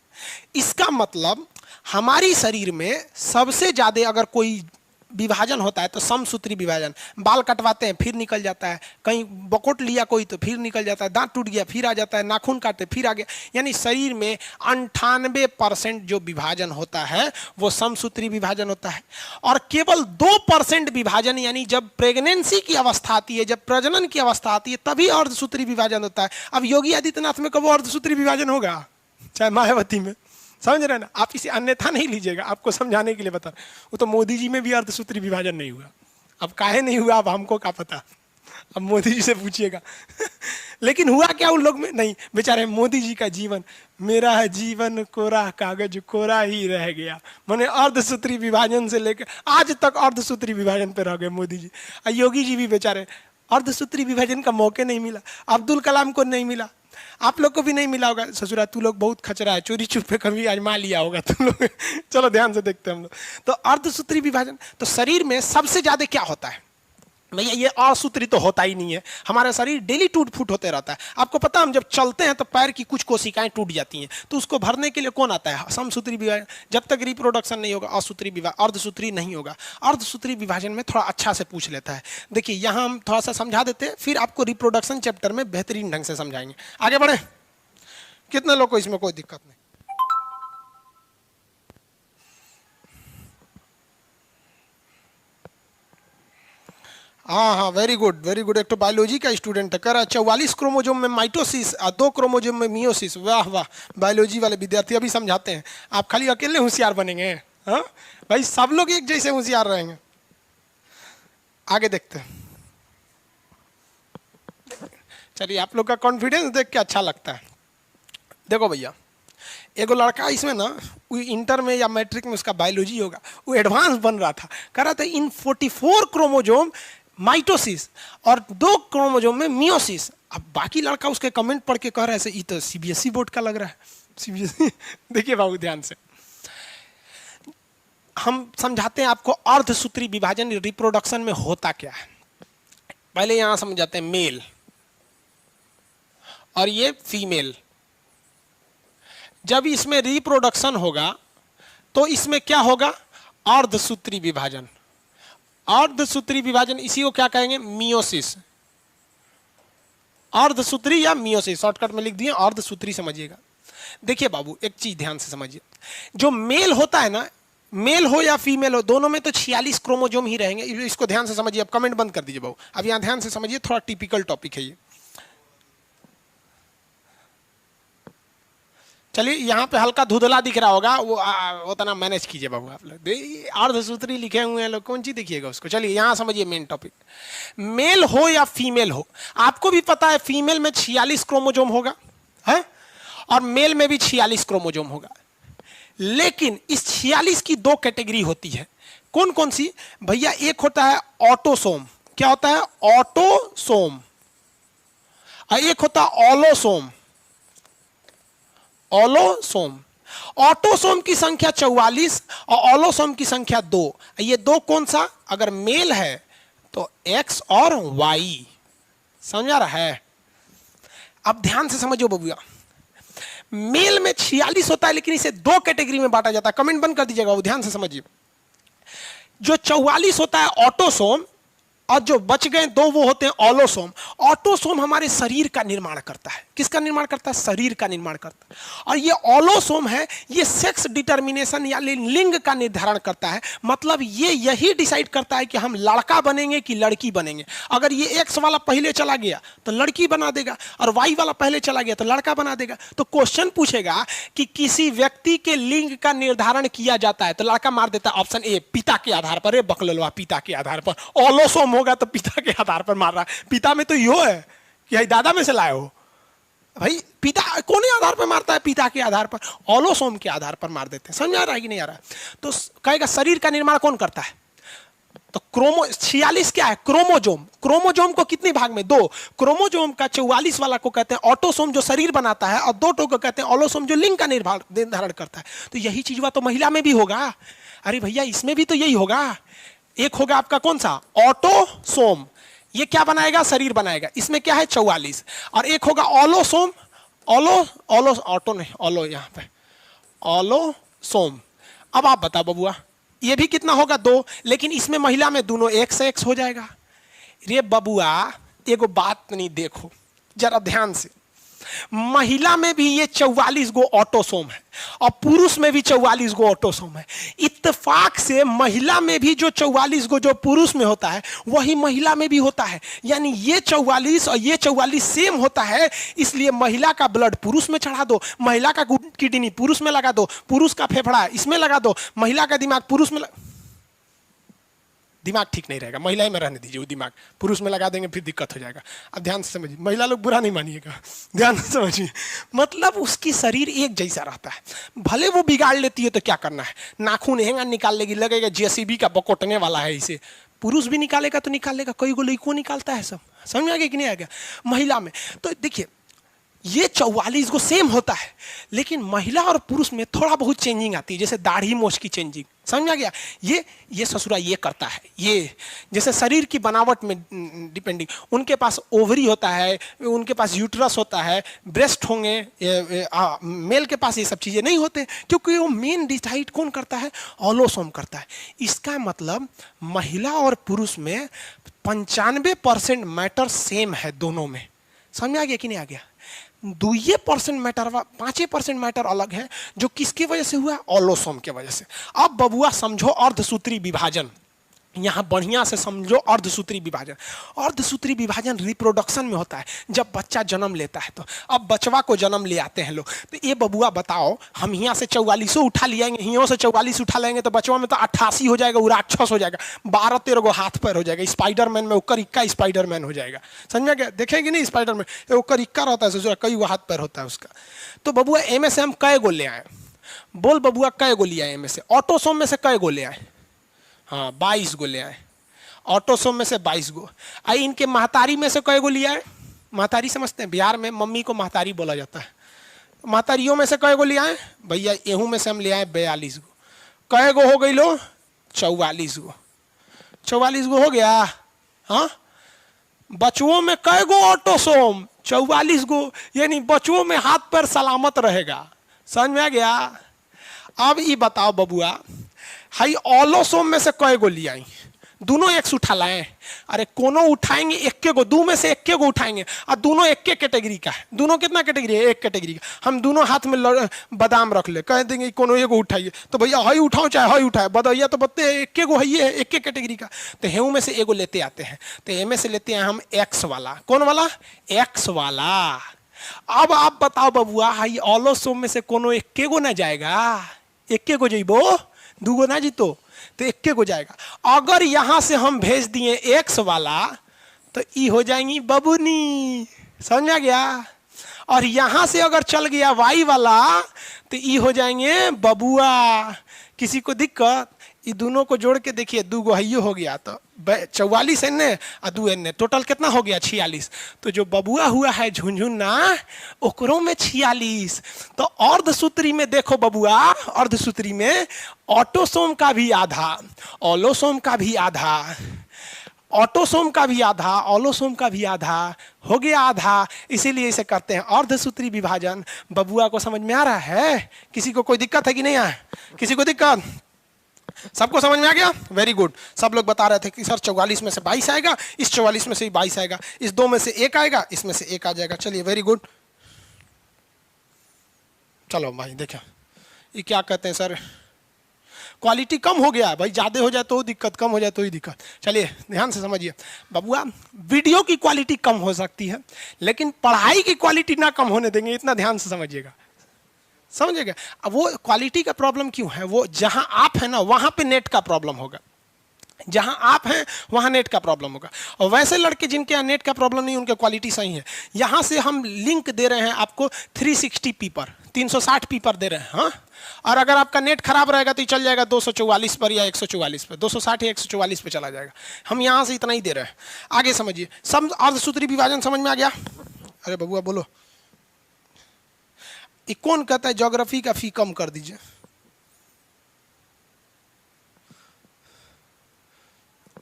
इसका मतलब हमारी शरीर में सबसे ज्यादा अगर कोई विभाजन होता है तो समसूत्री विभाजन। बाल कटवाते हैं फिर निकल जाता है, कहीं बकोट लिया कोई तो फिर निकल जाता है, दांत टूट गया फिर आ जाता है, नाखून काटे फिर आ गया। यानी शरीर में 98% जो विभाजन होता है वो समसूत्री विभाजन होता है, और केवल 2% विभाजन, यानी जब प्रेगनेंसी की अवस्था आती है, जब प्रजनन की अवस्था आती है, तभी अर्धसूत्री विभाजन होता है। अब योगी आदित्यनाथ में कब अर्धसूत्री विभाजन होगा? चाहे मायावती में। समझ रहे ना? आप इसे अन्यथा नहीं लीजिएगा, आपको समझाने के लिए बता। वो तो मोदी जी में भी अर्धसूत्री विभाजन नहीं हुआ। अब काहे नहीं हुआ अब हमको क्या पता, अब मोदी जी से पूछिएगा। लेकिन हुआ क्या उन लोग में? नहीं, बेचारे मोदी जी का जीवन, मेरा जीवन कोरा कागज कोरा ही रह गया, माने अर्धसूत्री विभाजन से लेकर आज तक अर्धसूत्री विभाजन पे रह गए मोदी जी। योगी जी भी बेचारे अर्धसूत्री विभाजन का मौके नहीं मिला, अब्दुल कलाम को नहीं मिला, आप लोग को भी नहीं मिला होगा। ससुरा तू लोग बहुत खचरा है, चोरी छुपे कभी आजमा लिया होगा तुम लोग। चलो ध्यान से देखते हैं हम लोग। तो अर्धसूत्री विभाजन, तो शरीर में सबसे ज्यादा क्या होता है भैया? ये असूत्री तो होता ही नहीं है। हमारा शरीर डेली टूट फूट होते रहता है। आपको पता है हम जब चलते हैं तो पैर की कुछ कोशिकाएं टूट जाती हैं, तो उसको भरने के लिए कौन आता है? समसूत्री विभाजन। जब तक रिप्रोडक्शन नहीं होगा असूत्री विभाजन, अर्धसूत्री नहीं होगा। अर्धसूत्री विभाजन में थोड़ा अच्छा से पूछ लेता है। देखिए यहां हम थोड़ा सा समझा देते हैं, फिर आपको रिप्रोडक्शन चैप्टर में बेहतरीन ढंग से समझाएंगे। आगे बढ़े। कितने लोग को इसमें कोई दिक्कत नहीं? हाँ हाँ, वेरी गुड वेरी गुड। एक तो बायोलॉजी का स्टूडेंट है, कह रहा 44 क्रोमोजोम में माइटोसिस और 2 क्रोमोजोम में मियोसिस। वाह वाह, बायोलॉजी वाले विद्यार्थी अभी समझाते हैं। आप खाली अकेले होशियार बनेंगे? हाँ भाई, सब लोग एक जैसे होशियार रहेंगे। आगे देखते हैं। चलिए, आप लोग का कॉन्फिडेंस देख के अच्छा लगता है। देखो भैया, एगो लड़का इसमें ना, वो इंटर में या मैट्रिक में उसका बायोलॉजी होगा, वो एडवांस बन रहा था। कह रहा था इन 44 क्रोमोजोम माइटोसिस और 2 क्रोमोजोम में मियोसिस। अब बाकी लड़का उसके कमेंट पढ़ के कह रहा है ये तो सीबीएसई बोर्ड का लग रहा है। सीबीएसई देखिए बाबू ध्यान से, हम समझाते हैं आपको अर्धसूत्री विभाजन रिप्रोडक्शन में होता क्या है। पहले यहां समझाते हैं मेल और ये फीमेल। जब इसमें रिप्रोडक्शन होगा तो इसमें क्या होगा? अर्धसूत्री विभाजन। अर्धसूत्री विभाजन, इसी को क्या कहेंगे? मियोसिस। अर्धसूत्री या मियोसिस, शॉर्टकट में लिख दिए अर्धसूत्री, समझिएगा। देखिए बाबू, एक चीज ध्यान से समझिए, जो मेल होता है ना, मेल हो या फीमेल हो, दोनों में तो 46 क्रोमोजोम ही रहेंगे। इसको ध्यान से समझिए। अब कमेंट बंद कर दीजिए बाबू, अब यहां ध्यान से समझिए, थोड़ा टिपिकल टॉपिक है ये। चलिए, यहाँ पे हल्का धुंधला दिख रहा होगा, वो उतना मैनेज कीजिए बाबू। आप लोग अर्धसूत्री लिखे हुए हैं लोग, कौन सी देखिएगा उसको। चलिए यहाँ समझिए मेन टॉपिक। मेल हो या फीमेल हो, आपको भी पता है फीमेल में 46 क्रोमोजोम होगा है, और मेल में भी 46 क्रोमोजोम होगा। लेकिन इस 46 की 2 कैटेगरी होती है। कौन कौन सी भैया? एक होता है ऑटोसोम। क्या होता है? ऑटोसोम। और एक होता है ऑलोसोम। ऑलोसोम। ऑटोसोम की संख्या 44 और ऑलोसोम की संख्या 2। ये 2 कौन सा? अगर मेल है तो X और Y। समझ आ रहा है? अब ध्यान से समझो बबुआ, मेल में 46 होता है, लेकिन इसे 2 कैटेगरी में बांटा जाता है। कमेंट बंद कर दीजिएगा, वो ध्यान से समझिए। जो 44 होता है ऑटोसोम, और जो बच गए 2 वो होते हैं ऑलोसोम। ऑटोसोम हमारे शरीर का निर्माण करता है। किसका निर्माण करता है? शरीर का निर्माण करता है। और ये ऑलोसोम है, ये सेक्स डिटर्मिनेशन या लिंग का निर्धारण करता है। मतलब ये यही डिसाइड करता है कि हम लड़का बनेंगे कि लड़की बनेंगे। अगर ये एक्स वाला पहले चला गया तो लड़की बना देगा, और वाई वाला पहले चला गया तो लड़का बना देगा। तो क्वेश्चन पूछेगा कि किसी व्यक्ति के लिंग का निर्धारण किया जाता है तो लड़का मार देता है ऑप्शन ए, पिता के आधार पर। बकलवा, पिता के आधार पर। ऑलोसोम होगा तो पिता के आधार पर मार रहा है। पिता में तो यो है कि दादा में से लाए हो भाई। पिता कौन आधार पर मारता है? पिता के आधार पर। ऑलोसोम के आधार पर मार देते हैं। समझ आ रहा है कि नहीं आ रहा है? तो कहेगा शरीर का निर्माण कौन करता है? तो 46 क्या है? क्रोमोजोम। क्रोमोजोम को कितने भाग में? 2। क्रोमोजोम का 44 वाला को कहते हैं ऑटोसोम, जो शरीर बनाता है, और 2 को कहते हैं ऑलोसोम, जो लिंग का निर्धारण करता है। तो यही चीज तो महिला में भी होगा। अरे भैया, इसमें भी तो यही होगा। एक होगा आपका कौन सा? ऑटोसोम, ये क्या बनाएगा? शरीर बनाएगा। इसमें क्या है? 44। और एक होगा ऑलोसोम। ऑटो नहीं, ऑलो, यहां पे ऑलोसोम। अब आप बताओ बबुआ, ये भी कितना होगा? 2। लेकिन इसमें महिला में दोनों एक से एक हो जाएगा। रे बबुआ, एगो बात नहीं, देखो जरा ध्यान से। महिला में भी ये 44 गो ऑटोसोम है, और पुरुष में भी 44 गो ऑटोसोम है। इत्तेफाक से महिला में भी जो 44 गो जो पुरुष में होता है, वही महिला में भी होता है। यानी ये 44 और ये 44 सेम होता है। इसलिए महिला का ब्लड पुरुष में चढ़ा दो, महिला का किडनी पुरुष में लगा दो, पुरुष का फेफड़ा इसमें लगा दो, महिला का दिमाग पुरुष में दिमाग ठीक नहीं रहेगा, महिला में रहने दीजिए। वो दिमाग पुरुष में लगा देंगे फिर दिक्कत हो जाएगा। अब ध्यान से समझिए, महिला लोग बुरा नहीं मानिएगा, ध्यान से समझिए। मतलब उसकी शरीर एक जैसा रहता है। भले वो बिगाड़ लेती है तो क्या करना है, नाखून हैंगा निकाल लेगी, लगेगा जेसीबी का बकोटने वाला है इसे, पुरुष भी निकालेगा तो निकालेगा, कई गो लड़कों निकालता है सब, समझ में आ गया कि नहीं आ गया। महिला में तो देखिए ये 44 को सेम होता है, लेकिन महिला और पुरुष में थोड़ा बहुत चेंजिंग आती है, जैसे दाढ़ी मोछ की चेंजिंग, समझ में आ गया। ये ससुरा ये करता है, ये जैसे शरीर की बनावट में डिपेंडिंग, उनके पास ओवरी होता है, उनके पास यूट्रस होता है, ब्रेस्ट होंगे, मेल के पास ये सब चीज़ें नहीं होते, क्योंकि वो मेन डिसाइड कौन करता है, ऑलोसोम करता है। इसका मतलब महिला और पुरुष में 95% मैटर सेम है दोनों में, समझ में आ गया कि नहीं आ गया। 2% मैटर, 5% मैटर अलग है, जो किसकी वजह से हुआ, ऑलोसोम के वजह से। अब बबुआ समझो अर्धसूत्री विभाजन, यहाँ बढ़िया से समझो अर्धसूत्री विभाजन। अर्धसूत्री विभाजन रिप्रोडक्शन में होता है, जब बच्चा जन्म लेता है। तो अब बचवा को जन्म ले आते हैं लोग, तो ये बबुआ बताओ, हम यहाँ से 44 उठा लियाएंगे, यहाँ से 44 उठा लेंगे तो बचवा में तो 88 हो जाएगा, वो राक्षस हो जाएगा, 12-13 गो हाथ पैर हो जाएगा, स्पाइडरमैन में ओकर इक्का स्पाइडरमैन हो जाएगा, समझ में क्या। देखेंगे नहीं स्पाइडरमैन, ओकर इक्का रहता है, कई गो हाथ पैर होता है उसका। तो बबुआ एम से हम कै गो ले आए, बोल बबुआ कै गो लिया एम से, ऑटोसोम में से कै गो ले आए, हाँ 22 गो ले आए, ऑटोसोम में से 22 गो। आई इनके महतारी में से कई गो लिया है, महतारी समझते हैं, बिहार में मम्मी को महतारी बोला जाता है, महतारियों में से कई गो लिया है भैया, एहू में से हम ले आए 42 गो। कई गो हो गई लो, 44 गो, 44 गो हो गया। हाँ बचुओं में कई गो ऑटोसोम, 44 गो, यानी बचुओं में हाथ पैर सलामत रहेगा, समझ में आ गया। अब ये बताओ बबुआ, हाई ऑलोसोम में से कई गो लिया, दोनों एक उठा लाए, अरे कोनो उठाएंगे एक गो, दो में से एक गो उठाएंगे, और दोनों एक कैटेगरी का है, दोनों कितना कैटेगरी है, एक कैटेगरी का। हम दोनों हाथ में बादाम रख ले, कह देंगे कोनो एगो उठाइए, तो भैया हई उठाओ चाहे हई उठाए, बताइए तो बत्ते एक गो है, ये एक कैटेगरी का। तो हेऊ में से एगो लेते आते हैं, तो ए में से लेते हैं हम एक्स वाला, कौन वाला, एक्स वाला। अब आप बताओ बबुआ, हाई ऑलोसोम में से कोनो एक गो ना जाएगा, एक गो जइबो, दूगो ना जीतो, तो एक को जाएगा। अगर यहां से हम भेज दिए एक्स वाला तो ई हो जाएंगी बबुनी, समझ में आ गया। और यहां से अगर चल गया वाई वाला तो ई हो जाएंगे बबुआ। किसी को दिक्कत, ये दोनों को जोड़ के देखिए, दो गो हइयो हो गया तो 44 एने और 2 एने, टोटल कितना हो गया 46। तो जो बबुआ हुआ है झुनझुना, ओकरों में 46। तो अर्धसूत्री में देखो बबुआ, अर्धसूत्री में ऑटोसोम का भी आधा, ऑलोसोम का भी आधा, ऑटोसोम का भी आधा, ऑलोसोम का भी आधा, हो गया आधा। इसीलिए इसे करते हैं अर्धसूत्री विभाजन। बबुआ को समझ में आ रहा है? किसी को कोई दिक्कत है कि नहीं है? किसी को दिक्कत? सबको समझ में आ गया? Very good. सब लोग बता रहे थे कि सर 44 में से 22 आएगा, इस 44 में से 22 आएगा, इस 2 में से 1 आएगा, इसमें से 1 आ जाएगा। चलिए वेरी गुड। चलो भाई देखो ये क्या कहते हैं सर, क्वालिटी कम हो गया भाई, ज्यादा हो जाए तो दिक्कत, कम हो जाए तो ही दिक्कत। चलिए ध्यान से समझिए बबुआ, वीडियो की क्वालिटी कम हो सकती है लेकिन पढ़ाई की क्वालिटी ना कम होने देंगे, इतना ध्यान से समझिएगा, समझिएगा। अब वो क्वालिटी का प्रॉब्लम क्यों है, वो जहां आप है ना वहां पे नेट का प्रॉब्लम होगा, जहां आप हैं वहां नेट का प्रॉब्लम होगा। और वैसे लड़के जिनके यहाँ नेट का प्रॉब्लम नहीं, उनके क्वालिटी सही है। यहां से हम लिंक दे रहे हैं आपको 360p पर, 360p पर दे रहे हैं। हाँ, और अगर आपका नेट खराब रहेगा तो चल जाएगा 244 पर या 144 पर, 260 या 144 पे चला जाएगा। हम यहां से इतना ही दे रहे हैं। आगे समझिए, सब अर्धसूत्री विभाजन समझ में आ गया? अरे बबुआ बोलो, ये कौन कहता है ज्योग्राफी का फी कम कर दीजिए?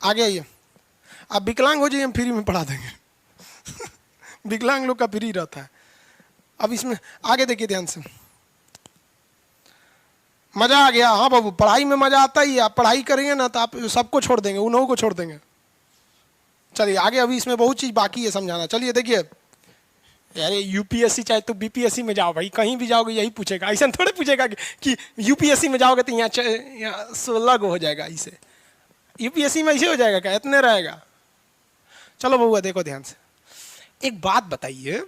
आगे आइए, आप विकलांग हो जाइए, हम फ्री में पढ़ा देंगे। विकलांग लोग का फ्री रहता है। अब इसमें आगे देखिए ध्यान से, मजा आ गया? हाँ बाबू, पढ़ाई में मजा आता ही है। आप पढ़ाई करेंगे ना तो आप सबको छोड़ देंगे, उन्हों को छोड़ देंगे। चलिए आगे, अभी इसमें बहुत चीज बाकी है समझाना। चलिए देखिए, अरे यूपीएससी चाहे तो बीपीएससी में जाओ भाई, कहीं भी जाओगे यही पूछेगा। ऐसा थोड़े पूछेगा कि यूपीएससी में जाओगे तो यहाँ 16 हो जाएगा, इसे यूपीएससी में ऐसे हो जाएगा क्या, इतने रहेगा? चलो बबुआ देखो ध्यान से, एक बात बताइए,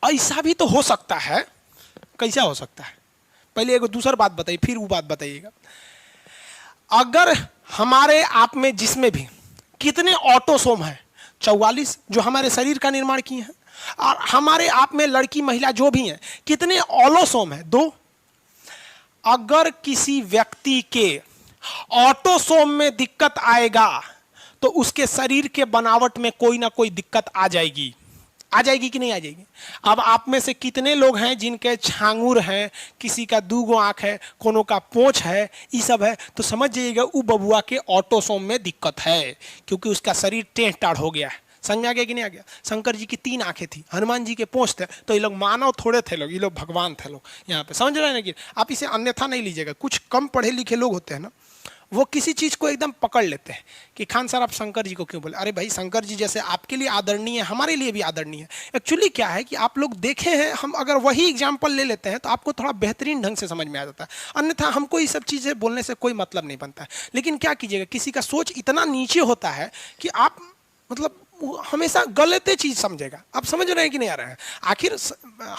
ऐसा भी तो हो सकता है। कैसा हो सकता है? पहले एक दूसरी बात बताइए, फिर वो बात बताइएगा। अगर हमारे आप में जिसमें भी कितने ऑटोसोम है, 44 जो हमारे शरीर का निर्माण किए हैं, और हमारे आप में लड़की महिला जो भी हैं कितने ऑलोसोम है, 2। अगर किसी व्यक्ति के ऑटोसोम में दिक्कत आएगा तो उसके शरीर के बनावट में कोई ना कोई दिक्कत आ जाएगी। आ जाएगी कि नहीं आ जाएगी? अब आप में से कितने लोग हैं जिनके छांगुर हैं, किसी का 2 आंख है, कोनो का पोंछ है, ये सब है, तो समझ जाइएगा वो बबुआ के ऑटोसोम में दिक्कत है, क्योंकि उसका शरीर टेढ़ टाढ़ हो गया है। समझ में आ गया कि नहीं आ गया? शंकर जी की 3 आंखें थी, हनुमान जी के पोंछ थे, तो ये लोग मानव थोड़े थे, लोग ये लोग भगवान थे लोग यहाँ पे। समझ रहे हैं ना? कि आप इसे अन्यथा नहीं लीजिएगा। कुछ कम पढ़े लिखे लोग होते हैं ना, वो किसी चीज को एकदम पकड़ लेते हैं कि खान सर आप शंकर जी को क्यों बोले? अरे भाई, शंकर जी जैसे आपके लिए आदरणीय है, हमारे लिए भी आदरणीय है। एक्चुअली क्या है कि आप लोग देखे हैं, हम अगर वही एग्जाम्पल ले लेते हैं तो आपको थोड़ा बेहतरीन ढंग से समझ में आ जाता है, अन्यथा हमको ये सब चीजें बोलने से कोई मतलब नहीं बनता है। लेकिन क्या कीजिएगा, किसी का सोच इतना नीचे होता है कि आप मतलब वो हमेशा गलत चीज समझेगा। आप समझ रहे हैं कि नहीं आ रहा है? आखिर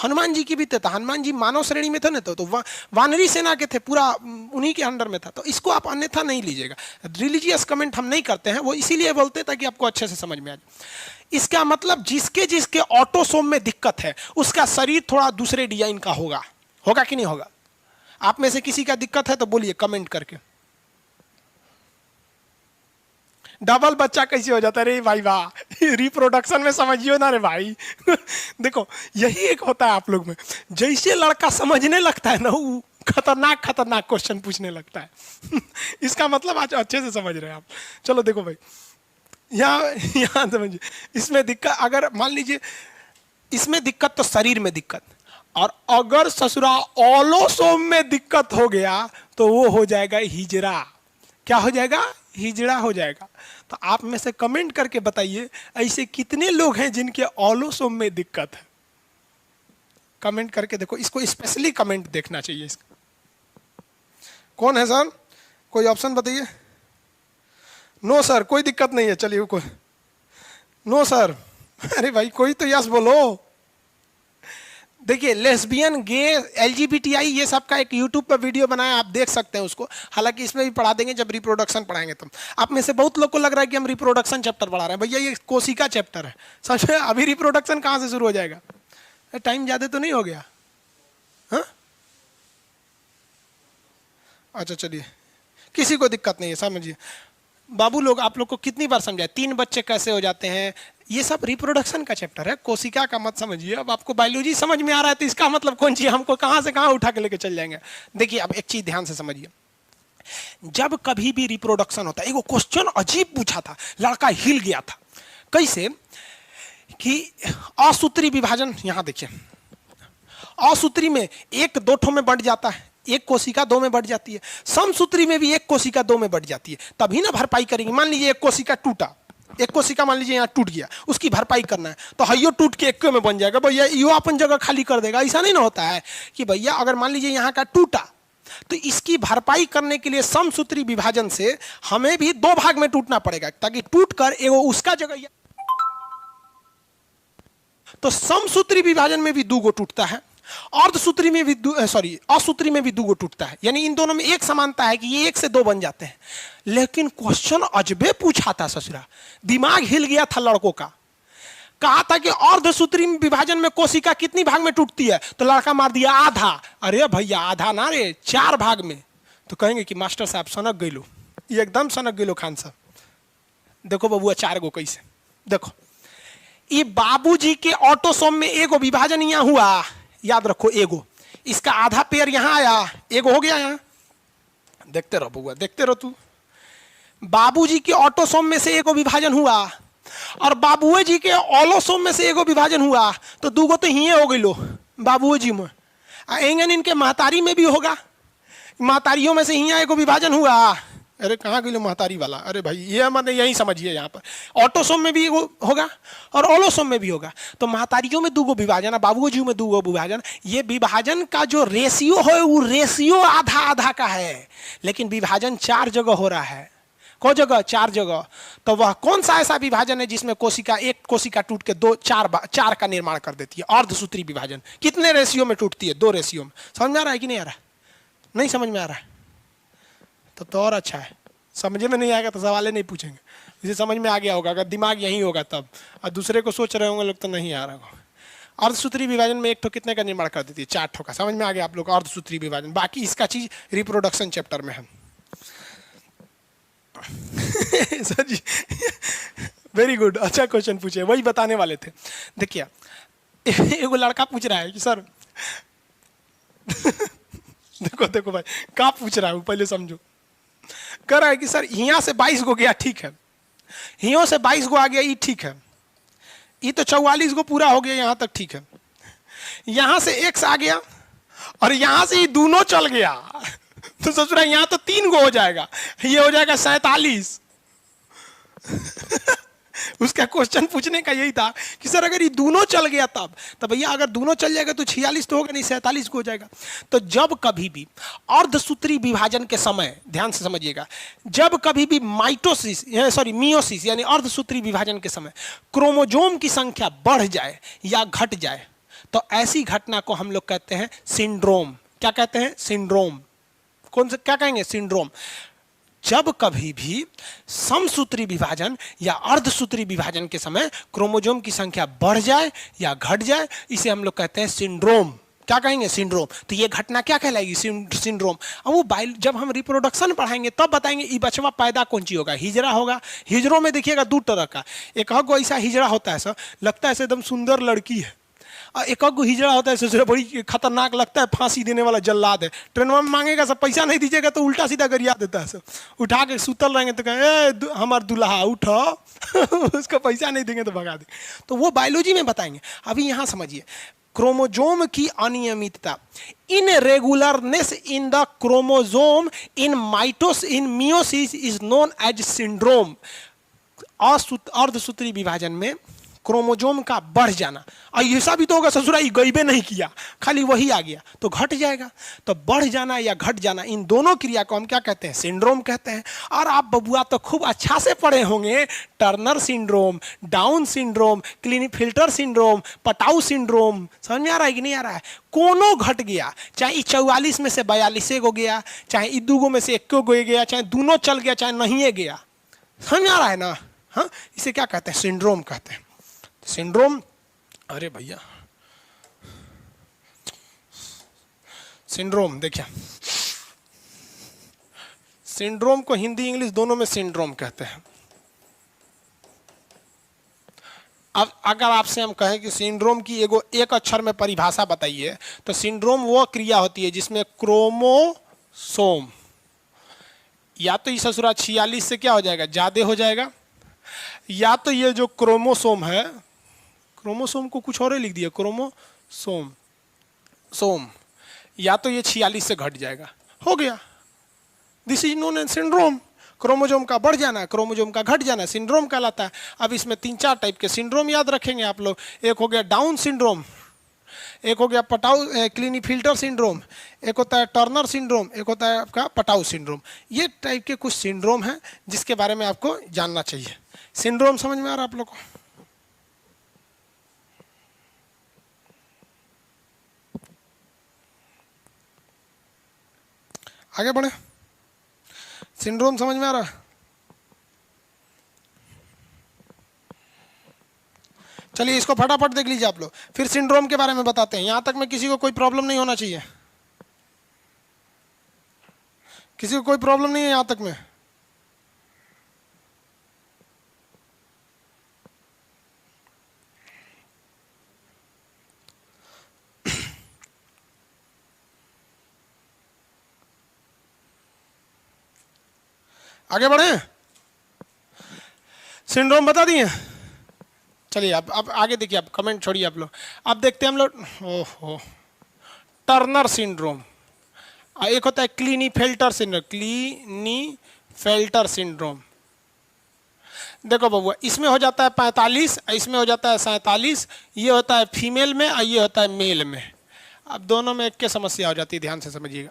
हनुमान जी की भी था, हनुमान जी मानव श्रेणी में थे ना, तो वानरी सेना के थे, पूरा उन्हीं के अंडर में था। तो इसको आप अन्यथा नहीं लीजिएगा। रिलीजियस कमेंट हम नहीं करते हैं, वो इसीलिए बोलते हैं ताकि आपको अच्छे से समझ में आ जाए। इसका मतलब जिसके जिसके ऑटोसोम में दिक्कत है उसका शरीर थोड़ा दूसरे डिजाइन का होगा। होगा कि नहीं होगा? आप में से किसी का दिक्कत है तो बोलिए कमेंट करके। डबल बच्चा कैसे हो जाता है? रे भाई वाह, रिप्रोडक्शन में समझियो ना रे भाई। देखो यही एक होता है आप लोग में, जैसे लड़का समझने लगता है ना, वो खतरनाक खतरनाक क्वेश्चन पूछने लगता है। इसका मतलब आज अच्छे से समझ रहे हैं आप। चलो देखो भाई, यहाँ समझिए, इसमें दिक्कत, अगर मान लीजिए इसमें दिक्कत तो शरीर में दिक्कत, और अगर ससुरा ऑलोसोम में दिक्कत हो गया तो वो हो जाएगा हिजड़ा। क्या हो जाएगा? हिजड़ा हो जाएगा। तो आप में से कमेंट करके बताइए ऐसे कितने लोग हैं जिनके ऑलोसोम में दिक्कत है? कमेंट करके देखो, इसको स्पेशली कमेंट देखना चाहिए इसका। कौन है सर? कोई ऑप्शन बताइए। नो सर, कोई दिक्कत नहीं है। चलिए कोई नो सर। अरे भाई कोई तो यस बोलो। देखिए लेस्बियन, गे, एलजीबीटीआई, ये सब का एक यूट्यूब पर वीडियो बनाया, आप देख सकते हैं उसको। हालांकि इसमें भी पढ़ा देंगे जब रिप्रोडक्शन पढ़ाएंगे तब। आप में से बहुत लोग को लग रहा है कि हम रिप्रोडक्शन चैप्टर पढ़ा रहे हैं। भैया ये कोशिका चैप्टर है। समझ में? अभी रिप्रोडक्शन कहाँ से शुरू हो जाएगा? टाइम ज्यादा तो नहीं हो गया? हाँ अच्छा चलिए, किसी को दिक्कत नहीं है, समझिए। बाबू लोग, आप लोग को कितनी बार समझाए 3 बच्चे कैसे हो जाते हैं? ये सब रिप्रोडक्शन का चैप्टर है, कोशिका का मत समझिए। अब आपको बायोलॉजी समझ में आ रहा है तो इसका मतलब कौन चीज हमको कहां से कहां उठा के लेके चल जाएंगे। देखिए अब एक चीज ध्यान से समझिए, जब कभी भी रिप्रोडक्शन होता है, एक क्वेश्चन अजीब पूछा था, लड़का हिल गया था। कैसे कि असूत्री विभाजन, यहां देखिए, असूत्री में 1 2 ठो में बढ़ जाता है, एक कोशिका 2 में बढ़ जाती है। समसूत्री में भी 1 कोशिका 2 में बढ़ जाती है, तभी ना भरपाई करेंगे। मान लीजिए एक कोशिका टूटा, एक कोशिका मान लीजिए यहाँ टूट गया, उसकी भरपाई करना है तो हयो टूट के 1 में बन जाएगा। भैया यो अपन जगह खाली कर देगा, ऐसा नहीं ना होता है कि भैया अगर मान लीजिए यहाँ का टूटा तो इसकी भरपाई करने के लिए समसूत्री विभाजन से हमें भी 2 भाग में टूटना पड़ेगा, ताकि टूट कर एगो उसका जगह। तो समसूत्री विभाजन में भी 2 गो टूटता है, अर्धसूत्री में भी असूत्री में भी 2 गो टूटता है। यानी इन दोनों में एक समानता है कि ये 1 से 2 बन जाते हैं। लेकिन क्वेश्चन अजबे पूछा था ससुरा, दिमाग हिल गया था लड़कों का। कहा था कि अर्धसूत्री विभाजन में कोशिका कितनी भाग में टूटती है? तो लड़का मार दिया आधा। अरे भैया आधा ना रे, 4 भाग में। तो कहेंगे कि मास्टर साहब सनक गइलो, ये एकदम सनक गइलो खान साहब। देखो बबुआ 4 गो कैसे, देखो ये बाबूजी के ऑटोसोम में एगो विभाजन यहाँ हुआ, याद रखो एगो, इसका आधा पेयर यहाँ आया, एगो हो गया यहाँ। देखते रहो बबुआ, देखते रहो तू। बाबूजी के ऑटोसोम में से एगो विभाजन हुआ और बाबूए जी के ऑलोसोम में से एगो विभाजन हुआ, तो 2 गो तो ही हो गई लो बाबूए जी में। एंगन इनके महतारी में भी होगा, महतारियों में से ही एगो विभाजन हुआ। अरे कहाँ गई लो महतारी वाला? अरे भाई ये मैंने यही समझिए, यहाँ पर ऑटोसोम में भी होगा और ओलोसोम में भी होगा। तो महतारियों में 2 गो विभाजन है, बाबूजी में 2 गो विभाजन। ये विभाजन का जो रेशियो है वो रेशियो आधा आधा का है, लेकिन विभाजन 4 जगह हो रहा है। कौन जगह? 4 जगह। तो वह कौन सा ऐसा विभाजन है जिसमें कोशिका, एक कोशिका टूट के 4 का निर्माण कर देती है? अर्धसूत्री विभाजन। कितने रेशियो में टूटती है? 2 रेशियो में। समझ में आ रहा है कि नहीं आ रहा? नहीं समझ में आ रहा है तो और अच्छा है। समझे में नहीं आएगा तो सवाल नहीं पूछेंगे, इसे समझ में आ गया होगा अगर दिमाग यही होगा तब। और दूसरे को सोच रहे होंगे लोग तो नहीं आ रहा होगा। अर्धसूत्री विभाजन में 1 ठो कितने का निर्माण कर देती है? 4 ठो का। समझ में आ गया आप लोग अर्धसूत्री विभाजन। बाकी इसका चीज रिप्रोडक्शन चैप्टर में है। सर जी वेरी गुड, अच्छा क्वेश्चन पूछे, वही बताने वाले थे। देखिए एगो लड़का पूछ रहा है कि सर देखो देखो भाई कहाँ पूछ रहा है वो पहले समझो। कह रहा है कि सर यहाँ से 22 गो गया ठीक है, यहाँ से 22 गो आ गया, ये ठीक है, ये तो 44 गो पूरा हो गया यहाँ तक ठीक है, यहाँ से x आ गया और यहाँ से ये दोनों चल गया तो सोच रहा है यहाँ तो 3 गो हो जाएगा, ये हो जाएगा 47। उसका क्वेश्चन पूछने का यही था कि सर अगर ये दोनों चल गया तब भैया अगर दोनों चल जाएगा तो 46 तो होगा नहीं, 47 को हो जाएगा। तो जब कभी भी अर्धसूत्री विभाजन के समय, ध्यान से समझिएगा, जब कभी भी मियोसिस यानी अर्धसूत्री विभाजन के समय क्रोमोजोम की संख्या बढ़ जाए या घट जाए तो ऐसी घटना को हम लोग कहते हैं सिंड्रोम। क्या कहते हैं? सिंड्रोम। कौन सा, क्या कहेंगे? सिंड्रोम। जब कभी भी समसूत्री विभाजन या अर्धसूत्री विभाजन के समय क्रोमोजोम की संख्या बढ़ जाए या घट जाए, इसे हम लोग कहते हैं सिंड्रोम। क्या कहेंगे? सिंड्रोम। तो ये घटना क्या कहलाएगी? सिंड्रोम। अब वो जब हम रिप्रोडक्शन पढ़ाएंगे तब बताएंगे ये बचवा पैदा कौन सी होगा, हिजड़ा होगा। हिजड़ों में देखिएगा 2 तरह का, एक ऐसा हिजड़ा होता है सर, लगता है एकदम सुंदर लड़की है, एक हिजड़ा होता है ससुर बड़ी खतरनाक लगता है, फांसी देने वाला जल्लाद है, ट्रेन में मांगेगा सब, पैसा नहीं दीजिएगा तो उल्टा सीधा गरिया देता है सब, उठा के सुतल रहेंगे तो कहें हमार दुल्हा उठो उसको पैसा नहीं देंगे तो भगा दे। तो वो बायोलॉजी में बताएंगे। अभी यहाँ समझिए, क्रोमोजोम की अनियमितता, inregularness in the chromosome in meiosis is known as syndrome. अर्धसूत्री विभाजन में क्रोमोजोम का बढ़ जाना, और ऐसा भी तो होगा ससुरा ये गईबे नहीं किया, खाली वही आ गया तो घट जाएगा। तो बढ़ जाना या घट जाना, इन दोनों क्रिया को हम क्या कहते हैं? सिंड्रोम कहते हैं। और आप बबुआ तो खूब अच्छा से पढ़े होंगे, Turner syndrome, Down syndrome, Klinefelter syndrome, Patau syndrome. समझ में आ रहा है कि नहीं आ रहा है? कोनो घट गया, चाहे 44 में से 42 गो गया, चाहे 2 गो में से 1 गो गया, चाहे दोनों चल गया, चाहे नहीं गया। समझ में आ रहा है ना? हाँ, इसे क्या कहते हैं? सिंड्रोम कहते हैं। सिंड्रोम, अरे भैया सिंड्रोम देखिए, सिंड्रोम को हिंदी इंग्लिश दोनों में सिंड्रोम कहते हैं। अब अगर आपसे हम कहें कि सिंड्रोम की एक अक्षर में परिभाषा बताइए, तो सिंड्रोम वो क्रिया होती है जिसमें क्रोमोसोम या तो ये ससुरा 46 से क्या हो जाएगा? ज्यादा हो जाएगा, या तो ये जो क्रोमोसोम है, क्रोमोसोम को कुछ और ही लिख दिया, सोम, या तो ये 46 से घट जाएगा, हो गया। This is known as syndrome. Chromosome का बढ़ जाना, क्रोमोजोम का घट जाना सिंड्रोम कहलाता है। अब इसमें 3-4 टाइप के सिंड्रोम याद रखेंगे आप लोग। एक हो गया डाउन सिंड्रोम, एक हो गया क्लिनीफिल्टर सिंड्रोम, एक होता है टर्नर सिंड्रोम, एक होता है आपका पटाउ सिंड्रोम। ये टाइप के कुछ सिंड्रोम हैं जिसके बारे में आपको जानना चाहिए। सिंड्रोम समझ में आ रहा है आप लोग को? आगे बढ़े, सिंड्रोम समझ में आ रहा है? चलिए इसको फटाफट देख लीजिए आप लोग, फिर सिंड्रोम के बारे में बताते हैं। यहां तक में किसी को कोई प्रॉब्लम नहीं होना चाहिए, किसी को कोई प्रॉब्लम नहीं है यहां तक में? आगे बढ़े, सिंड्रोम बता दिए। चलिए अब आगे देखिए, आप कमेंट छोड़िए आप लोग। अब देखते हैं हम लोग, ओहो, टर्नर सिंड्रोम, एक होता है क्लिनीफेल्टर सिंड्रोम, क्लिनीफेल्टर सिंड्रोम। देखो बबुआ, इसमें हो जाता है 45, इसमें हो जाता है 47, ये होता है फीमेल में और ये होता है मेल में। अब दोनों में एक के समस्या हो जाती है, ध्यान से समझिएगा।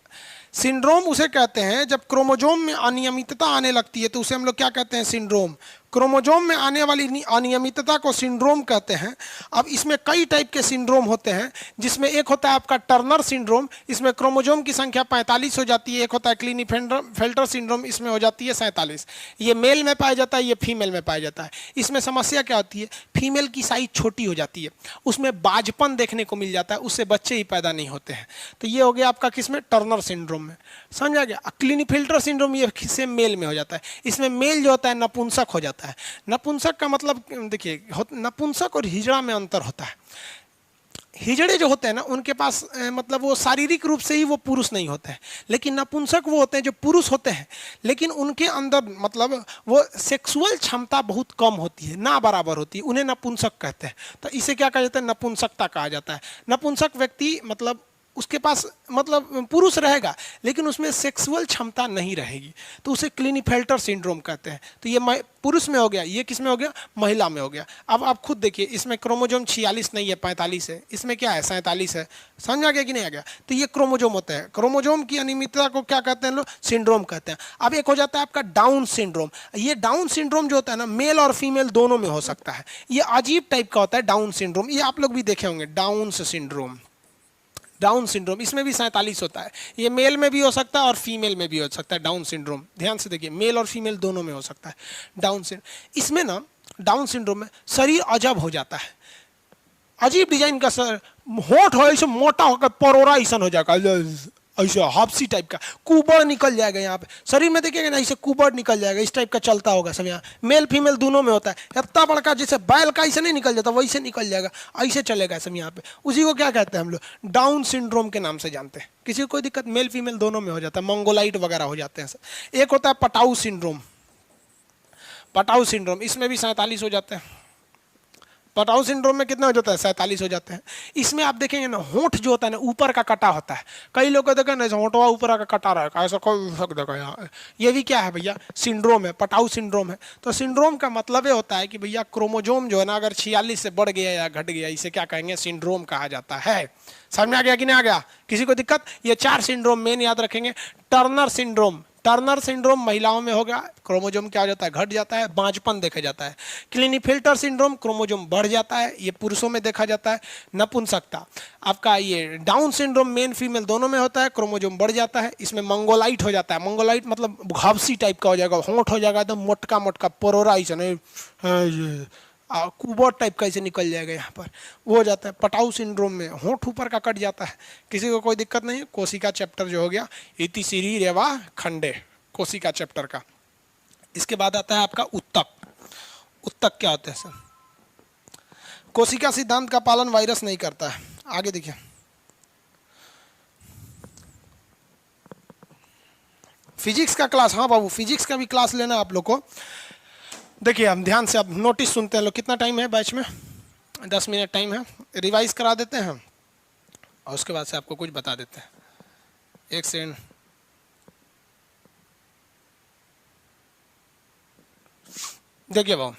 सिंड्रोम उसे कहते हैं जब क्रोमोजोम में अनियमितता आने लगती है, तो उसे हम लोग क्या कहते हैं? सिंड्रोम। क्रोमोजोम में आने वाली अनियमितता को सिंड्रोम कहते हैं। अब इसमें कई टाइप के सिंड्रोम होते हैं, जिसमें एक होता है आपका टर्नर सिंड्रोम, इसमें क्रोमोजोम की संख्या 45 हो जाती है। एक होता है क्लीनीफेल्टर सिंड्रोम, इसमें हो जाती है 47। ये मेल में पाया जाता है, ये फीमेल में पाया जाता है। इसमें समस्या क्या होती है, फीमेल की साइज छोटी हो जाती है, उसमें बाजपन देखने को मिल जाता है, उससे बच्चे ही पैदा नहीं होते हैं। तो ये हो गया आपका किसमें, टर्नर सिंड्रोम में, समझ आ गया। क्लीनीफेल्टर सिंड्रोम ये किससे, मेल में हो जाता है। इसमें मेल जो होता है नपुंसक हो जाता है। नपुंसक का मतलब देखिए, नपुंसक और हिजड़ा में अंतर होता है। हिजड़े जो होते हैं ना, उनके पास मतलब वो शारीरिक रूप से ही वो पुरुष नहीं होते हैं, लेकिन नपुंसक वो होते हैं जो पुरुष होते हैं, लेकिन उनके अंदर मतलब वो सेक्सुअल क्षमता बहुत कम होती है, ना बराबर होती है, उन्हें नपुंसक कहते हैं। तो इसे क्या कहा जाता है, नपुंसकता कहा जाता है। नपुंसक व्यक्ति मतलब उसके पास मतलब पुरुष रहेगा, लेकिन उसमें सेक्सुअल क्षमता नहीं रहेगी, तो उसे क्लीनीफेल्टर सिंड्रोम कहते हैं। तो ये पुरुष में हो गया, ये किस में हो गया, महिला में हो गया। अब आप खुद देखिए, इसमें क्रोमोजोम 46 नहीं है, 45 है, इसमें क्या है, 47 है। समझ आ गया कि नहीं आ गया। तो ये क्रोमोजोम होते हैं। क्रोमोजोम की अनियमितता को क्या कहते हैं लोग, सिंड्रोम कहते हैं। अब एक हो जाता है आपका डाउन सिंड्रोम। ये डाउन सिंड्रोम जो होता है ना, मेल और फीमेल दोनों में हो सकता है। ये अजीब टाइप का होता है डाउन सिंड्रोम, ये आप लोग भी देखे होंगे, डाउन सिंड्रोम। डाउन सिंड्रोम इसमें भी 47 होता है। ये मेल में भी हो सकता है और फीमेल में भी हो सकता है डाउन सिंड्रोम। ध्यान से देखिए, मेल और फीमेल दोनों में हो सकता है डाउन सिंड्रोम। इसमें ना डाउन सिंड्रोम में शरीर अजब हो जाता है, अजीब डिजाइन का सर, होठ हो ऐसे मोटा होकर परोरा ऐसा हो जाएगा, ऐसा हाफसी टाइप का, कुबड़ निकल जाएगा यहाँ पे शरीर में, देखिएगा ना ऐसे कुबड़ निकल जाएगा, इस टाइप का चलता होगा सब। यहाँ मेल फीमेल दोनों में होता है। इतना बड़का जैसे बैल का ऐसे नहीं निकल जाता, वैसे निकल जाएगा, ऐसे चलेगा सब यहाँ पे। उसी को क्या कहते हैं हम लोग, डाउन सिंड्रोम के नाम से जानते हैं। किसी को कोई दिक्कत, मेल फीमेल दोनों में हो जाता है, मंगोलाइट वगैरह हो जाते हैं सब। एक होता है पटाऊ सिंड्रोम। पटाऊ सिंड्रोम इसमें भी 47 हो जाते हैं। पटाऊ सिंड्रोम में कितना हो जाता है, 47 हो जाते हैं। इसमें आप देखेंगे ना, होंठ जो होता है ना ऊपर का कटा होता है। कई लोग को देखा ना, होंठवा ऊपर का कटा रहा है, ऐसा कोई देखो यहाँ, ये भी क्या है भैया, सिंड्रोम है, पटाऊ सिंड्रोम है। तो सिंड्रोम का मतलब ये होता है कि भैया क्रोमोजोम जो है ना, अगर 46 से बढ़ गया या घट गया, इसे क्या कहेंगे, सिंड्रोम कहा जाता है। समझ में आ गया कि नहीं आ गया, किसी को दिक्कत। ये 4 सिंड्रोम मेन याद रखेंगे। टर्नर सिंड्रोम, टर्नर सिंड्रोम महिलाओं में होगा, क्रोमोजोम क्या हो जाता है, घट जाता है, बांझपन देखा जाता है। क्लीनीफेल्टर सिंड्रोम क्रोमोजोम बढ़ जाता है, ये पुरुषों में देखा जाता है, नपुंसकता। आपका ये डाउन सिंड्रोम मेन फीमेल दोनों में होता है, क्रोमोजोम बढ़ जाता है, इसमें मंगोलाइट हो जाता है। मंगोलाइट मतलब घावसी टाइप का हो जाएगा, होंठ हो जाएगा एकदम मोटका मोटका, पोरोरा ऐसा कुबड़ टाइप का ऐसे निकल जाएगा यहाँ पर, वो हो जाता है। पटाऊ सिंड्रोम में होंठ ऊपर का कट जाता है, किसी को कोई दिक्कत नहीं है। कोशिका चैप्टर जो हो गया, इति शरीर व खंडे, कोशिका चैप्टर का। इसके बाद आता है आपका उत्तक। उत्तक क्या होता है सर, कोशिका सिद्धांत का पालन वायरस नहीं करता है। आगे देखिए, फिजिक्स का क्लास, हाँ बाबू फिजिक्स का भी क्लास लेना आप लोग को। देखिए हम ध्यान से, अब नोटिस सुनते हैं लोग। कितना टाइम है बैच में, 10 मिनट टाइम है, रिवाइज करा देते हैं और उसके बाद से आपको कुछ बता देते हैं। 1 सेकंड, देखिए बाबू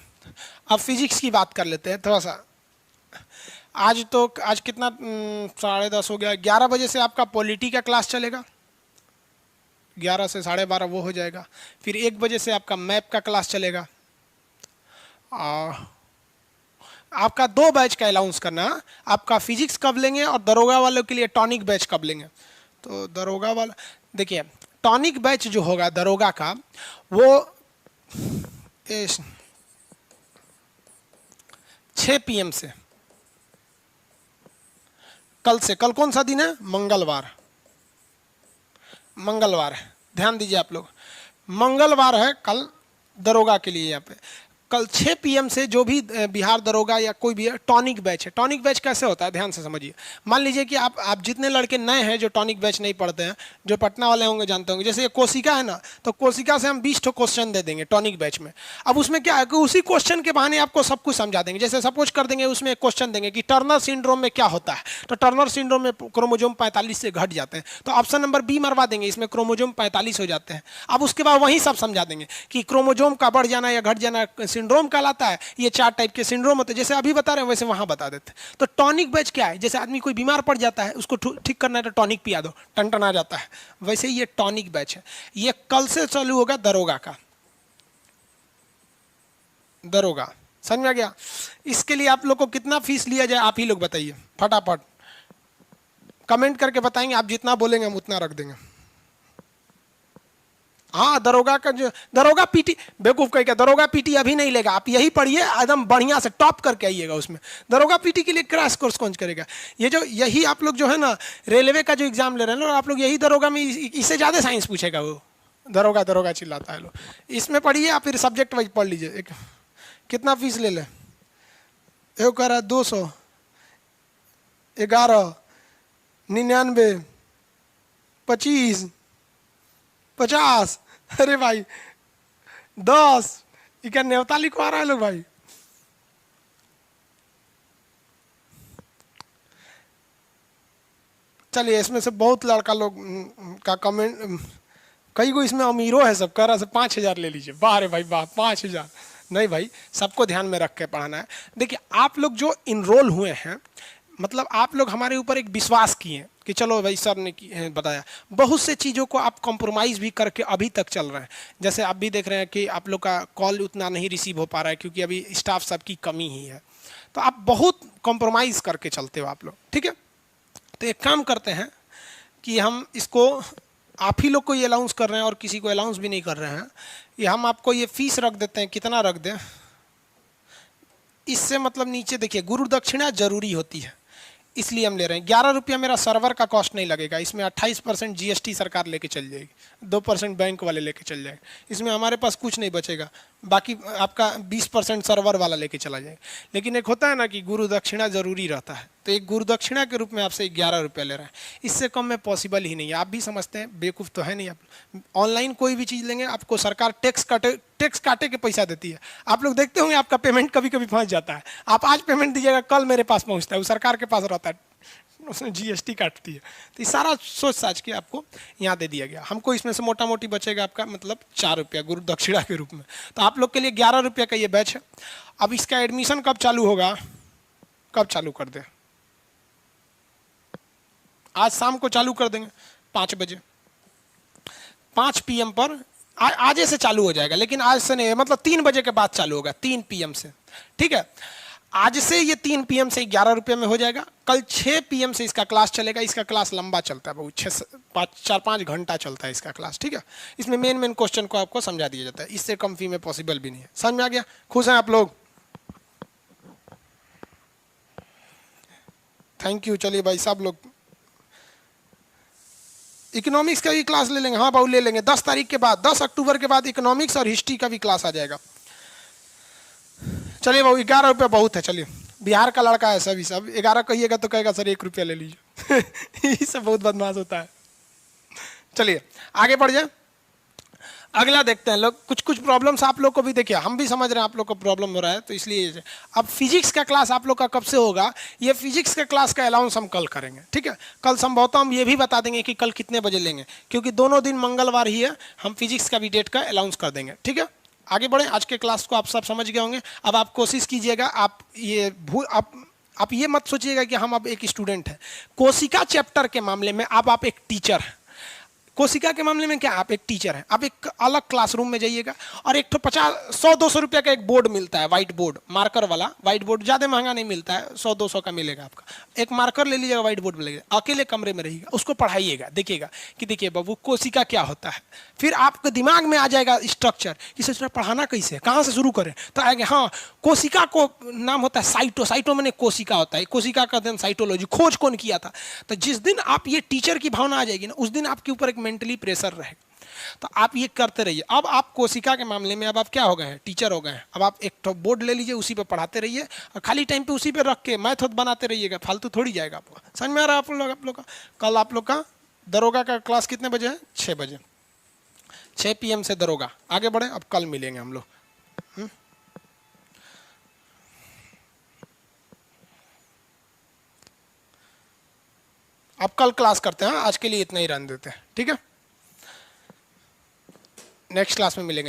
अब फिजिक्स की बात कर लेते हैं थोड़ा सा। आज कितना 10:30 हो गया। 11 बजे से आपका पॉलिटी का क्लास चलेगा, 11 से 12:30 वो हो जाएगा। फिर 1 बजे से आपका मैप का क्लास चलेगा। आपका 2 बैच का अलाउंस करना, आपका फिजिक्स कब लेंगे और दरोगा वालों के लिए टॉनिक बैच कब लेंगे। तो दरोगा वाला देखिए, टॉनिक बैच जो होगा दरोगा का, वो 6 PM से, कल कौन सा दिन है, मंगलवार। मंगलवार है, ध्यान दीजिए आप लोग, मंगलवार है कल दरोगा के लिए। यहाँ पे कल 6 PM से जो भी बिहार दरोगा या कोई भी टॉनिक बैच है। टॉनिक बैच कैसे होता है, ध्यान से समझिए। मान लीजिए कि आप जितने लड़के नए हैं जो टॉनिक बैच नहीं पढ़ते हैं, जो पटना वाले होंगे जानते होंगे, जैसे ये कोशिका है ना, तो कोशिका से हम 20 क्वेश्चन दे देंगे टॉनिक बैच में। अब उसमें क्या है कि उसी क्वेश्चन के बहाने आपको सब कुछ समझा देंगे। जैसे सपोज कर देंगे, उसमें एक क्वेश्चन देंगे कि टर्नर सिंड्रोम में क्या होता है, तो टर्नर सिंड्रोम में क्रोमोजोम 45 से घट जाते हैं, तो ऑप्शन नंबर बी मरवा देंगे, इसमें क्रोमोजोम 45 हो जाते हैं। अब उसके बाद वही सब समझा देंगे कि क्रोमोजोम का बढ़ जाना या घट जाना सिंड्रोम कहलाता है। ये 4 टाइप के सिंड्रोम होते हैं, जैसे अभी बता रहे हैं वैसे वहां बता देते हैं। तो टॉनिक बैच क्या है, जैसे आदमी कोई बीमार पड़ जाता है, उसको ठीक करना है तो टॉनिक पिया दो, टन आ जाता है, वैसे ये टॉनिक बैच है। ये कल से चालू होगा दरोगा का। दरोगा। समझ में आ गया? इसके लिए आप लोग को कितना फीस लिया जाए आप ही लोग बताइए फटाफट, कमेंट करके बताएंगे। आप जितना बोलेंगे हम उतना रख देंगे। हाँ, दरोगा का जो दरोगा पीटी, बेवकूफ कह के दरोगा पीटी अभी नहीं लेगा, आप यही पढ़िए एकदम बढ़िया से टॉप करके आइएगा उसमें। दरोगा पीटी के लिए क्रैश कोर्स कौन करेगा? ये जो यही आप लोग जो है ना रेलवे का जो एग्जाम ले रहे हैं ना, आप लोग यही दरोगा में इससे ज्यादा साइंस पूछेगा वो। दरोगा दरोगा चिल्लाता है लो, इसमें पढ़िए आप, फिर सब्जेक्ट वाइज पढ़ लीजिए। एक कितना फीस ले ले? एक कह रहा 200, 11, 99, 25, 50। अरे भाई 10, ये क्या न्योता लिखवा रहा है लोग भाई? चलिए, इसमें से बहुत लड़का लोग का कमेंट, कई को इसमें अमीरों है सब, कह रहा है 5,000 ले लीजिए। वाह रे भाई वाह, 5,000 नहीं भाई, सबको ध्यान में रख के पढ़ाना है। देखिए आप लोग जो इनरोल हुए हैं, मतलब आप लोग हमारे ऊपर एक विश्वास किए कि चलो भाई सर ने बताया, बहुत से चीज़ों को आप कॉम्प्रोमाइज़ भी करके अभी तक चल रहे हैं। जैसे आप भी देख रहे हैं कि आप लोग का कॉल उतना नहीं रिसीव हो पा रहा है क्योंकि अभी स्टाफ सबकी कमी ही है, तो आप बहुत कॉम्प्रोमाइज़ करके चलते हो आप लोग, ठीक है। तो एक काम करते हैं कि हम इसको आप ही लोग को ये अलाउंस कर रहे हैं और किसी को अलाउंस भी नहीं कर रहे हैं, ये हम आपको ये फीस रख देते हैं। कितना रख दें? इससे मतलब नीचे देखिए, गुरु दक्षिणा जरूरी होती है इसलिए हम ले रहे हैं। 11 रुपया मेरा सर्वर का कॉस्ट नहीं लगेगा, इसमें 28% जीएसटी सरकार लेके चल जाएगी, 2% बैंक वाले लेके चल जाएंगे, इसमें हमारे पास कुछ नहीं बचेगा, बाकी आपका 20% सर्वर वाला लेके चला जाएगा। लेकिन एक होता है ना कि गुरु दक्षिणा जरूरी रहता है, तो एक गुरु दक्षिणा के रूप में आपसे 11 रुपया ले रहे हैं, इससे कम में पॉसिबल ही नहीं है। आप भी समझते हैं, बेवकूफ़ तो है नहीं आप। ऑनलाइन कोई भी चीज़ लेंगे आपको सरकार टैक्स काटे के पैसा देती है। आप लोग देखते होंगे आपका पेमेंट कभी कभी फंस जाता है, आप आज पेमेंट दीजिएगा कल मेरे पास पहुंचता है, वो सरकार के पास रहता है, उसने जीएसटी काटती है। तो ये सारा सोच साच के आपको यहाँ दे दिया गया। हमको इसमें से मोटा मोटी बचेगा आपका मतलब 4 रुपया गुरु दक्षिणा के रूप में। तो आप लोग के लिए 11 रुपये का ये बैच है। अब इसका एडमिशन कब चालू होगा, कब चालू कर दे? आज शाम को चालू कर देंगे 5 बजे, 5 PM पर आज से चालू हो जाएगा, लेकिन आज से नहीं, मतलब 3 बजे के बाद चालू होगा, 3 PM से, ठीक है। आज से ये 3 PM से 11 रुपये में हो जाएगा। कल 6 PM से इसका क्लास चलेगा। इसका क्लास लंबा चलता है, बहुत 4-5 घंटा चलता है इसका क्लास, ठीक है। इसमें मेन क्वेश्चन को आपको समझा दिया जाता है, इससे कम फी में पॉसिबल भी नहीं है। समझ में आ गया? खुश हैं आप लोग? Thank you. चलिए भाई सब लोग इकोनॉमिक्स का भी क्लास ले लेंगे। हाँ बाबू ले लेंगे, 10 तारीख के बाद, 10 अक्टूबर के बाद इकोनॉमिक्स और हिस्ट्री का भी क्लास आ जाएगा। चलिए बाबू 11 रुपये बहुत है। चलिए, बिहार का लड़का है सभी, सब 11 कहिएगा तो कहेगा सर 1 रुपया ले लीजिए। इससे बहुत बदमाश होता है। चलिए आगे बढ़ जाए, अगला देखते हैं लोग। कुछ कुछ प्रॉब्लम्स आप लोग को भी देखिए, हम भी समझ रहे हैं आप लोग को प्रॉब्लम हो रहा है, तो इसलिए अब फिजिक्स का क्लास आप लोग का कब से होगा? ये फिजिक्स का क्लास का अलाउंस हम कल करेंगे, ठीक है। कल संभवतः हम ये भी बता देंगे कि कल कितने बजे लेंगे, क्योंकि दोनों दिन मंगलवार ही है। हम फिजिक्स का भी डेट का अलाउंस कर देंगे, ठीक है। आगे बढ़े, आज के क्लास को आप सब समझ गए होंगे। अब आप कोशिश कीजिएगा, आप ये मत सोचिएगा कि हम अब एक स्टूडेंट हैं। कोशिका चैप्टर के मामले में आप एक टीचर हैं। कोशिका के मामले में क्या, आप एक टीचर हैं। आप एक अलग क्लासरूम में जाइएगा और एक तो 100-200 रुपये का एक बोर्ड मिलता है, व्हाइट बोर्ड, मार्कर वाला व्हाइट बोर्ड, ज़्यादा महंगा नहीं मिलता है, 100-200 का मिलेगा आपका। एक मार्कर ले लीजिएगा, व्हाइट बोर्ड में लगेगा, अकेले कमरे में रहिएगा, उसको पढ़ाइएगा, देखिएगा कि देखिए बाबू कोशिका क्या होता है। फिर आपके दिमाग में आ जाएगा स्ट्रक्चर कि सर पढ़ाना कैसे है, कहाँ से शुरू करें, तो आएंगे हाँ कोशिका को नाम होता है साइटो मैंने कोशिका होता है, कोशिका का अध्ययन साइटोलॉजी, खोज कौन किया था। तो जिस दिन आप ये टीचर की भावना आ जाएगी ना, उस दिन आपके ऊपर एक मेंटली प्रेशर रहेगा। तो आप ये करते रहिए। अब आप कोशिका के मामले में अब आप क्या हो गए हैं, टीचर हो गए हैं। अब आप एक तो बोर्ड ले लीजिए, उसी पे पढ़ाते रहिए और खाली टाइम पे उसी पे रख के मैथ बनाते रहिएगा, फालतू थोड़ी जाएगा आपको। समझ में आ रहा है आप लोग का? कल आप लोग का दरोगा का क्लास कितने बजे है? 6 बजे, 6 PM से दरोगा। आगे बढ़े, अब कल मिलेंगे हम लोग। अब कल क्लास करते हैं, आज के लिए इतना ही रहने देते हैं, ठीक है। नेक्स्ट क्लास में मिलेंगे।